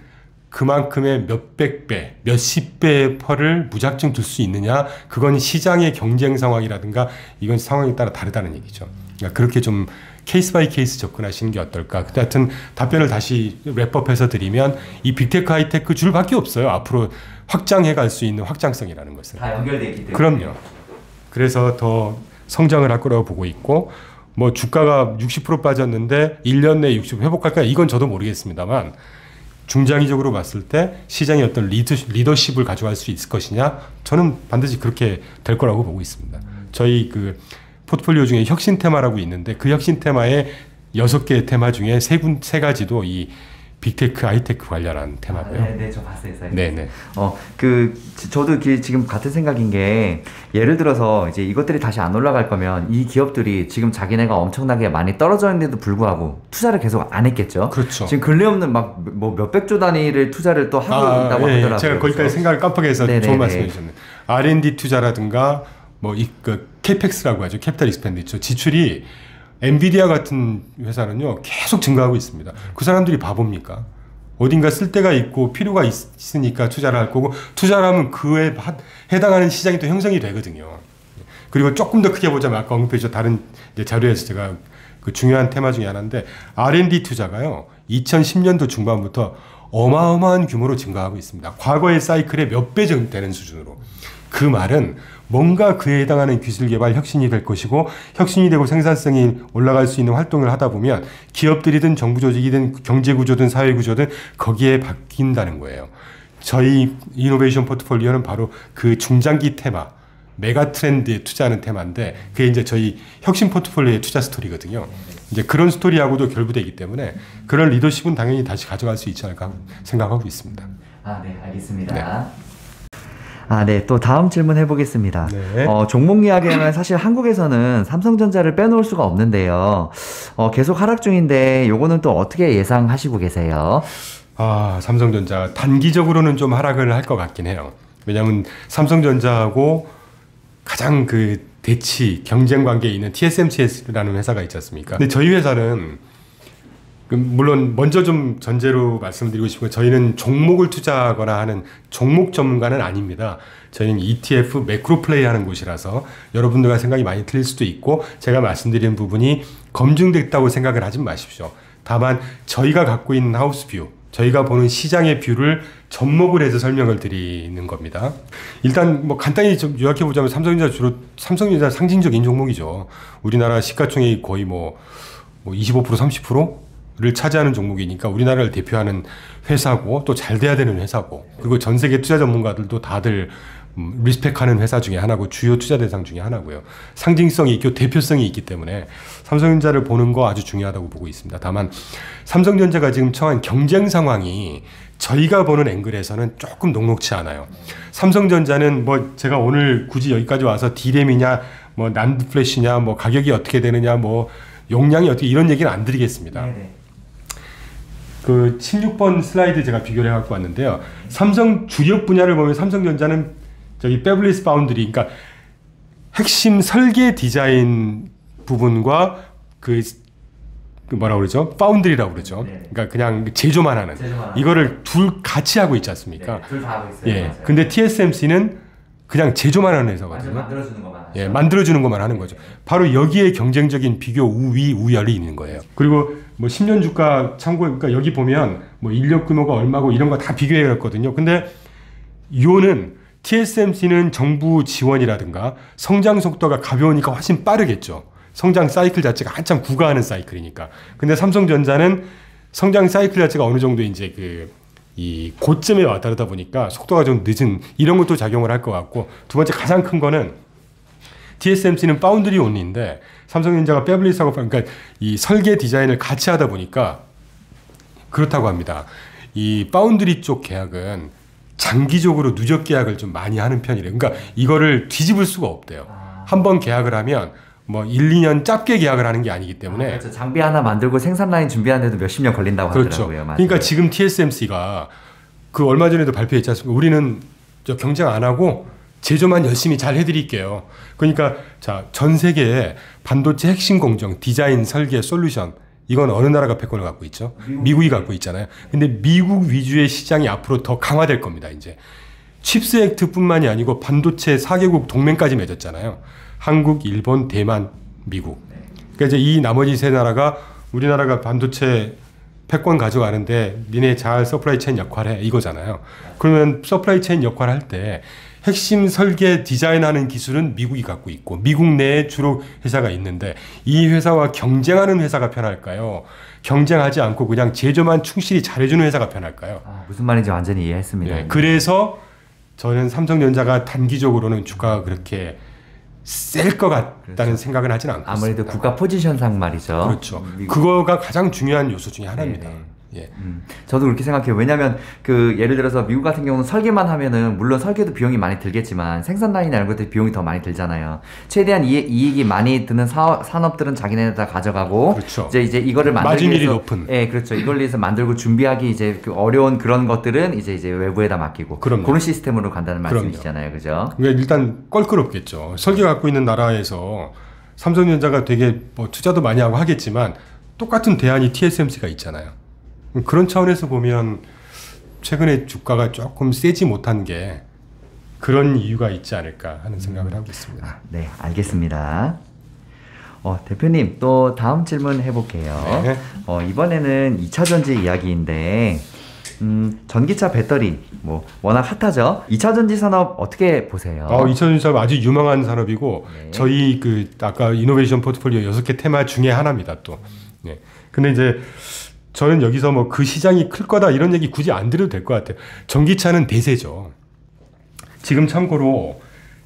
그만큼의 몇백 배, 몇십 배의 펄을 무작정 둘 수 있느냐 그건 시장의 경쟁 상황이라든가 이건 상황에 따라 다르다는 얘기죠. 그러니까 그렇게 좀 케이스 바이 케이스 접근하시는 게 어떨까. 하여튼 답변을 다시 랩업해서 드리면 이 빅테크 하이테크 줄밖에 없어요. 앞으로 확장해 갈 수 있는 확장성이라는 것은.
다 연결돼 있기 때문에.
그럼요. 그래서 더 성장을 할 거라고 보고 있고 뭐 주가가 60% 빠졌는데 1년 내에 60% 회복할까 이건 저도 모르겠습니다만 중장기적으로 봤을 때 시장이 어떤 리더십을 가져갈 수 있을 것이냐 저는 반드시 그렇게 될 거라고 보고 있습니다. 저희 그 포트폴리오 중에 혁신 테마라고 있는데 그 혁신 테마의 6개의 테마 중에 세 가지도 이 빅테크, 하이테크 관련한 테마고요.
네, 저 봤어요.
네네.
저도 지금 같은 생각인 게 예를 들어서 이제 이것들이 다시 안 올라갈 거면 이 기업들이 지금 자기네가 엄청나게 많이 떨어져 있는데도 불구하고 투자를 계속 안 했겠죠.
그렇죠.
지금 근래 없는 막 뭐 몇백 조 단위를 투자를 또 하고 있다고 하더라고요.
제가 거기까지 생각을 깜빡해서
네네네.
좋은 말씀해 주셨네요. R&D 투자라든가 뭐 그 캐펙스라고 하죠. 캐피탈 익스펜디처 지출이 엔비디아 같은 회사는요 계속 증가하고 있습니다. 그 사람들이 바보입니까? 어딘가 쓸 데가 있고 필요가 있으니까 투자를 할 거고 투자를 하면 그에 해당하는 시장이 또 형성이 되거든요. 그리고 조금 더 크게 보자면 아까 언급해 주신 다른 자료에서 제가 그 중요한 테마 중에 하나인데 R&D 투자가요 2010년도 중반부터 어마어마한 규모로 증가하고 있습니다. 과거의 사이클의 몇 배 되는 수준으로. 그 말은 뭔가 그에 해당하는 기술 개발 혁신이 될 것이고 혁신이 되고 생산성이 올라갈 수 있는 활동을 하다 보면 기업들이든 정부 조직이든 경제 구조든 사회 구조든 거기에 바뀐다는 거예요. 저희 이노베이션 포트폴리오는 바로 그 중장기 테마, 메가 트렌드에 투자하는 테마인데 그게 이제 저희 혁신 포트폴리오의 투자 스토리거든요. 이제 그런 스토리하고도 결부되기 때문에 그런 리더십은 당연히 다시 가져갈 수 있지 않을까 생각하고 있습니다.
네, 알겠습니다.
네.
네. 또 다음 질문 해보겠습니다.
네.
종목 이야기는 사실 한국에서는 삼성전자를 빼놓을 수가 없는데요. 계속 하락 중인데 요거는 또 어떻게 예상하시고 계세요?
삼성전자 단기적으로는 좀 하락을 할 것 같긴 해요. 왜냐하면 삼성전자하고 가장 그 대치 경쟁 관계에 있는 TSMC라는 회사가 있지 않습니까? 근데 저희 회사는 물론 먼저 좀 전제로 말씀드리고 싶은 건 저희는 종목을 투자하거나 하는 종목 전문가는 아닙니다. 저희는 ETF 매크로 플레이 하는 곳이라서 여러분들과 생각이 많이 틀릴 수도 있고 제가 말씀드리는 부분이 검증됐다고 생각을 하지 마십시오. 다만 저희가 갖고 있는 하우스 뷰, 저희가 보는 시장의 뷰를 접목을 해서 설명을 드리는 겁니다. 일단 뭐 간단히 좀 요약해 보자면 삼성전자 상징적인 종목이죠. 우리나라 시가총액이 거의 뭐 25% 30%를 차지하는 종목이니까 우리나라를 대표하는 회사고 또 잘 돼야 되는 회사고 그리고 전 세계 투자 전문가들도 다들 리스펙하는 회사 중에 하나고 주요 투자 대상 중에 하나고요. 상징성이 있고 대표성이 있기 때문에 삼성전자를 보는 거 아주 중요하다고 보고 있습니다. 다만 삼성전자가 지금 처한 경쟁 상황이 저희가 보는 앵글에서는 조금 녹록치 않아요. 삼성전자는 뭐 제가 오늘 굳이 여기까지 와서 D램이냐 뭐 난드 플래시냐 뭐 가격이 어떻게 되느냐 뭐 용량이 어떻게 이런 얘기는 안 드리겠습니다.
네네.
그 16번 슬라이드 제가 비교를 해갖고 왔는데요. 삼성 주력 분야를 보면 삼성전자는 저기 패블리스 바운드리, 그러니까 핵심 설계 디자인 부분과 그 뭐라 그러죠? 파운드리라고 그러죠.
네.
그러니까 그냥 제조만 하는 이거를 둘 같이 하고 있지 않습니까?
둘 다 하고 있어요.
예.
맞아요.
근데 TSMC는 그냥 제조만 하는 회사거든요.
만들어주는 것만 하죠.
예, 만들어주는 것만 하는 거죠. 바로 여기에 경쟁적인 비교 우위, 우열이 있는 거예요. 그리고 뭐 10년 주가 참고, 그러니까 여기 보면 뭐 인력 규모가 얼마고 이런 거 다 비교해 갔거든요. 근데 요는 TSMC는 정부 지원이라든가 성장 속도가 가벼우니까 훨씬 빠르겠죠. 성장 사이클 자체가 한참 구가하는 사이클이니까. 근데 삼성전자는 성장 사이클 자체가 어느 정도 이제 이 고점에 와다르다 보니까 속도가 좀 늦은 이런 것도 작용을 할 것 같고 두 번째 가장 큰 거는 TSMC는 파운드리 온리인데 삼성전자가 패블리스하고 그러니까 이 설계 디자인을 같이 하다 보니까 그렇다고 합니다. 이 파운드리 쪽 계약은 장기적으로 누적 계약을 좀 많이 하는 편이래요. 그러니까 이거를 뒤집을 수가 없대요. 한번 계약을 하면 뭐 1, 2년 짧게 계약을 하는 게 아니기 때문에
그렇죠. 장비 하나 만들고 생산 라인 준비하는데도 몇십 년 걸린다고
그렇죠.
하더라고요. 맞아요.
그러니까 지금 TSMC가 그 얼마 전에도 발표했지 않습니까? 우리는 저 경쟁 안 하고 제조만 열심히 잘 해드릴게요. 그러니까 자, 전 세계에 반도체 핵심 공정, 디자인, 설계, 솔루션 이건 어느 나라가 패권을 갖고 있죠? 미국이 갖고 있잖아요. 근데 미국 위주의 시장이 앞으로 더 강화될 겁니다. 이제 칩스 액트뿐만이 아니고 반도체 4개국 동맹까지 맺었잖아요. 한국, 일본, 대만, 미국. 그러니까 이제 이 나머지 세 나라가 우리나라가 반도체 패권 가져가는데 니네 잘 서플라이 체인 역할해 이거잖아요. 그러면 서플라이 체인 역할을 할 때 핵심 설계 디자인하는 기술은 미국이 갖고 있고 미국 내에 주로 회사가 있는데 이 회사와 경쟁하는 회사가 편할까요? 경쟁하지 않고 그냥 제조만 충실히 잘해주는 회사가 편할까요?
무슨 말인지 완전히 이해했습니다.
네, 그래서 저는 삼성전자가 단기적으로는 주가가 그렇게 셀 것 같다는
그렇죠.
생각은 하진 않고
아무래도
있습니다.
국가 포지션상 말이죠.
그렇죠. 그거가 가장 중요한 요소 중에 하나입니다.
네네.
예.
저도 그렇게 생각해요. 왜냐하면 그 예를 들어서 미국 같은 경우는 설계만 하면은 물론 설계도 비용이 많이 들겠지만 생산 라인이나 이런 것들 비용이 더 많이 들잖아요. 최대한 이익이 많이 드는 산업들은 자기네들 다 가져가고
그렇죠.
이제 이거를 만들기
마진율이
위해서
높은.
예, 그렇죠. 이걸 위해서 만들고 준비하기 이제 그 어려운 그런 것들은 이제 외부에다 맡기고
그럼요.
그런 시스템으로 간다는
그럼요.
말씀이시잖아요. 그죠?
그러니까 일단 껄끄럽겠죠. 설계 갖고 있는 나라에서 삼성전자가 되게 뭐 투자도 많이 하고 하겠지만 똑같은 대안이 TSMC가 있잖아요. 그런 차원에서 보면 최근에 주가가 조금 세지 못한 게 그런 이유가 있지 않을까 하는 생각을 하고 있습니다.
네, 알겠습니다. 대표님 또 다음 질문 해볼게요.
네.
이번에는 2차 전지 이야기인데 전기차 배터리 뭐 워낙 핫하죠. 2차 전지 산업 어떻게 보세요?
2차 전지 산업 아주 유망한 산업이고
네.
저희 그 아까 이노베이션 포트폴리오 6개 테마 중에 하나입니다. 또. 네. 근데 이제 저는 여기서 뭐 그 시장이 클 거다 이런 얘기 굳이 안 드려도 될 것 같아요. 전기차는 대세죠. 지금 참고로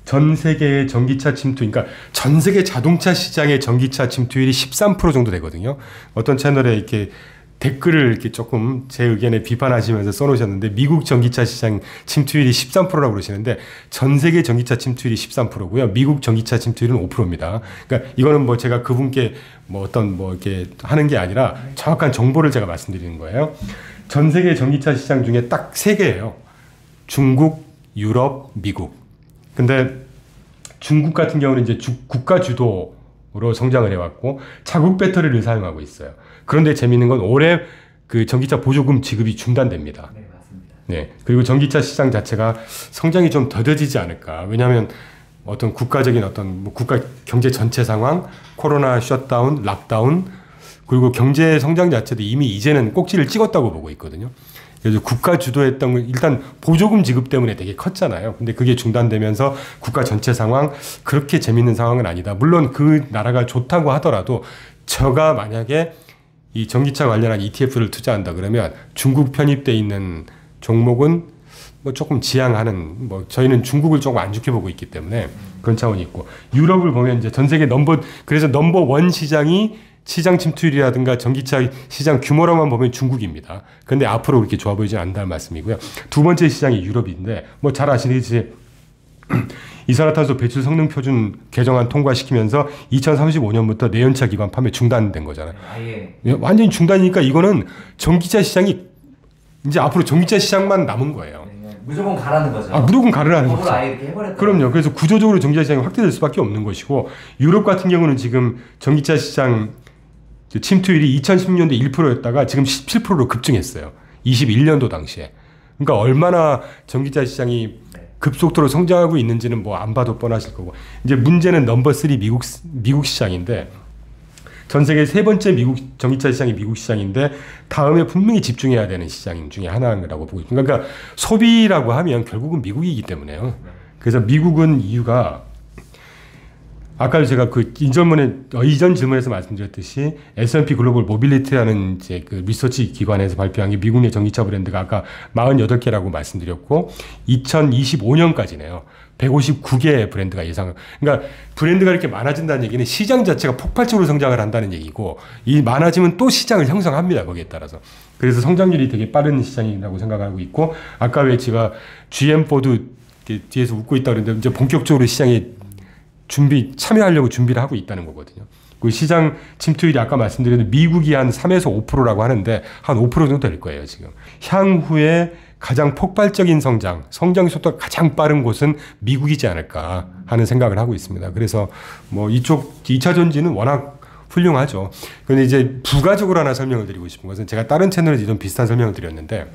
전 세계의 전기차 침투, 그러니까 전 세계 자동차 시장의 전기차 침투율이 13% 정도 되거든요. 어떤 채널에 이렇게 댓글을 이렇게 조금 제 의견에 비판하시면서 써놓으셨는데 미국 전기차 시장 침투율이 13%라고 그러시는데 전 세계 전기차 침투율이 13%고요. 미국 전기차 침투율은 5%입니다. 그러니까 이거는 뭐 제가 그분께 뭐 어떤 뭐 이렇게 하는 게 아니라 정확한 정보를 제가 말씀드리는 거예요. 전 세계 전기차 시장 중에 딱 3개예요. 중국, 유럽, 미국. 근데 중국 같은 경우는 이제 국가 주도로 성장을 해왔고 자국 배터리를 사용하고 있어요. 그런데 재미있는 건 올해 그 전기차 보조금 지급이 중단됩니다.
네, 맞습니다.
네. 그리고 전기차 시장 자체가 성장이 좀 더뎌지지 않을까. 왜냐하면 어떤 국가적인 어떤 뭐 국가 경제 전체 상황, 코로나 셧다운, 락다운, 그리고 경제 성장 자체도 이미 이제는 꼭지를 찍었다고 보고 있거든요. 그래서 국가 주도했던 건 일단 보조금 지급 때문에 되게 컸잖아요. 근데 그게 중단되면서 국가 전체 상황 그렇게 재밌는 상황은 아니다. 물론 그 나라가 좋다고 하더라도 저가 만약에 이 전기차 관련한 ETF를 투자한다 그러면 중국 편입돼 있는 종목은 뭐 조금 지양하는 뭐 저희는 중국을 조금 안 좋게 보고 있기 때문에 그런 차원이 있고 유럽을 보면 이제 전 세계 그래서 넘버 원 시장이 시장 침투율이라든가 전기차 시장 규모로만 보면 중국입니다. 그런데 앞으로 그렇게 좋아 보이지 않는다는 말씀이고요. 두 번째 시장이 유럽인데 뭐 잘 아시듯이 이산화탄소 배출 성능 표준 개정안 통과시키면서 2035년부터 내연차 기관 판매 중단된 거잖아요. 완전히 중단이니까 이거는 전기차 시장이 이제 앞으로 전기차 시장만 남은 거예요.
무조건 가라는 거죠.
무조건 가라는 거죠.
아예 이렇게 해버렸다.
그럼요. 그래서 구조적으로 전기차 시장이 확대될 수밖에 없는 것이고 유럽 같은 경우는 지금 전기차 시장 침투율이 2010년도 1%였다가 지금 17%로 급증했어요. 21년도 당시에. 그러니까 얼마나 전기차 시장이 급속도로 성장하고 있는지는 뭐 안 봐도 뻔하실 거고. 이제 문제는 넘버 3 미국 시장인데 전 세계 세 번째 미국 전기차 시장이 미국 시장인데 다음에 분명히 집중해야 되는 시장 중에 하나라고 보고 있습니다. 그러니까 소비라고 하면 결국은 미국이기 때문에요. 그래서 미국은 이유가 아까 제가 그 이전 질문에서 말씀드렸듯이 S&P 글로벌 모빌리티라는 이제 그 리서치 기관에서 발표한 게 미국 내 전기차 브랜드가 아까 48개라고 말씀드렸고 2025년까지네요. 159개의 브랜드가 그러니까 브랜드가 이렇게 많아진다는 얘기는 시장 자체가 폭발적으로 성장을 한다는 얘기고 이 많아지면 또 시장을 형성합니다. 거기에 따라서. 그래서 성장률이 되게 빠른 시장이라고 생각하고 있고 아까 왜 제가 GM 포드 뒤에서 웃고 있다 그랬는데 이제 본격적으로 시장에 참여하려고 준비를 하고 있다는 거거든요. 그 시장 침투율이 아까 말씀드렸는데 미국이 한 3에서 5%라고 하는데 한 5% 정도 될 거예요, 지금. 향후에 가장 폭발적인 성장 속도가 가장 빠른 곳은 미국이지 않을까 하는 생각을 하고 있습니다. 그래서 뭐 이쪽 2차 전지는 워낙 훌륭하죠. 그런데 이제 부가적으로 하나 설명을 드리고 싶은 것은 제가 다른 채널에서 좀 비슷한 설명을 드렸는데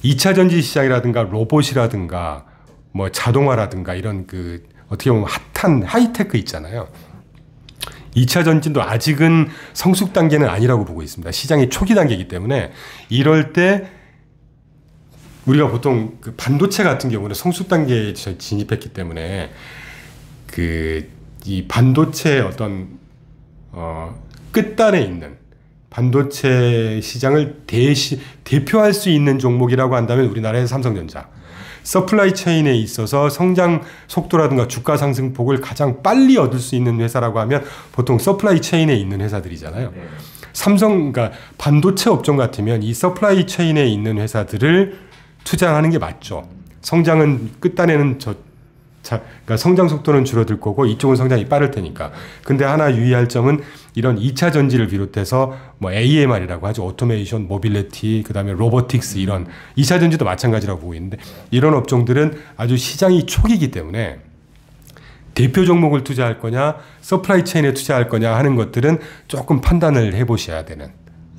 2차 전지 시장이라든가 로봇이라든가 뭐 자동화라든가 이런 그 어떻게 보면 핫한 하이테크 있잖아요. 2차 전지도 아직은 성숙 단계는 아니라고 보고 있습니다. 시장이 초기 단계이기 때문에 이럴 때 우리가 보통 그 반도체 같은 경우는 성숙 단계에 진입했기 때문에 이 반도체 어떤 끝단에 있는 반도체 시장을 대표할 수 있는 종목이라고 한다면 우리나라의 삼성전자. 서플라이 체인에 있어서 성장 속도라든가 주가 상승폭을 가장 빨리 얻을 수 있는 회사라고 하면 보통 서플라이 체인에 있는 회사들이잖아요. 네. 그러니까 반도체 업종 같으면 이 서플라이 체인에 있는 회사들을 투자하는 게 맞죠. 성장은 끝단에는 그러니까 성장 속도는 줄어들 거고 이쪽은 성장이 빠를 테니까. 근데 하나 유의할 점은 이런 2차 전지를 비롯해서 뭐 AMR이라고 하죠. 오토메이션, 모빌리티, 그다음에 로보틱스 이런 2차 전지도 마찬가지라고 보고 있는데 이런 업종들은 아주 시장이 초기이기 때문에 대표 종목을 투자할 거냐, 서플라이 체인에 투자할 거냐 하는 것들은 조금 판단을 해보셔야 되는.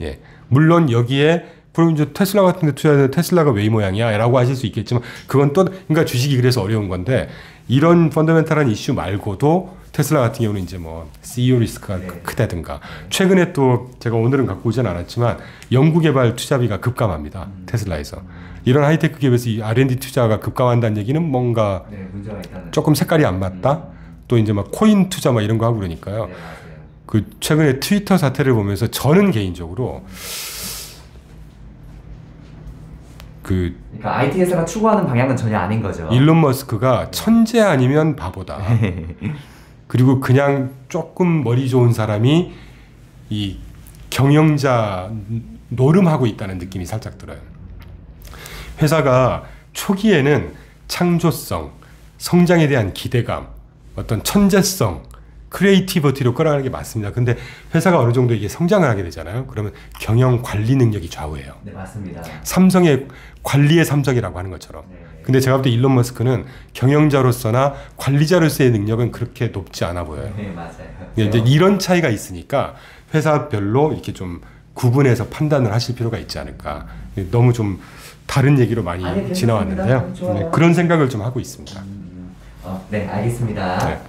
예. 물론 여기에 그럼 이제 테슬라 같은 데 투자하는 테슬라가 왜 이 모양이야? 라고 하실 수 있겠지만 그건 또 그러니까 주식이 그래서 어려운 건데 이런 펀더멘탈한 이슈 말고도 테슬라 같은 경우는 이제 뭐 CEO 리스크가 크다든가 최근에 또 제가 오늘은 갖고 오진 않았지만 연구개발 투자비가 급감합니다. 테슬라에서. 이런 하이테크 기업에서 이 R&D 투자가 급감한다는 얘기는 뭔가 조금 색깔이 안 맞다? 또 이제 막 코인 투자 막 이런 거 하고 그러니까요. 그 최근에 트위터 사태를 보면서 저는 개인적으로
그러니까 IT 회사가 추구하는 방향은 전혀 아닌 거죠.
일론 머스크가 천재 아니면 바보다. 그리고 그냥 조금 머리 좋은 사람이 이 경영자 노름하고 있다는 느낌이 살짝 들어요. 회사가 초기에는 창조성, 성장에 대한 기대감, 어떤 천재성, 크리에이티비티로 끌어가는 게 맞습니다. 근데 회사가 어느 정도 이게 성장을 하게 되잖아요. 그러면 경영 관리 능력이 좌우해요.
네, 맞습니다.
삼성의 관리의 삼성이라고 하는 것처럼.
네.
근데 제가 볼 때 일론 머스크는 경영자로서나 관리자로서의 능력은 그렇게 높지 않아 보여요.
네, 맞아요.
이제 이런 차이가 있으니까 회사별로 이렇게 좀 구분해서 판단을 하실 필요가 있지 않을까. 너무 좀 다른 얘기로 많이 지나왔는데요. 네, 그런 생각을 좀 하고 있습니다.
네, 알겠습니다.
네.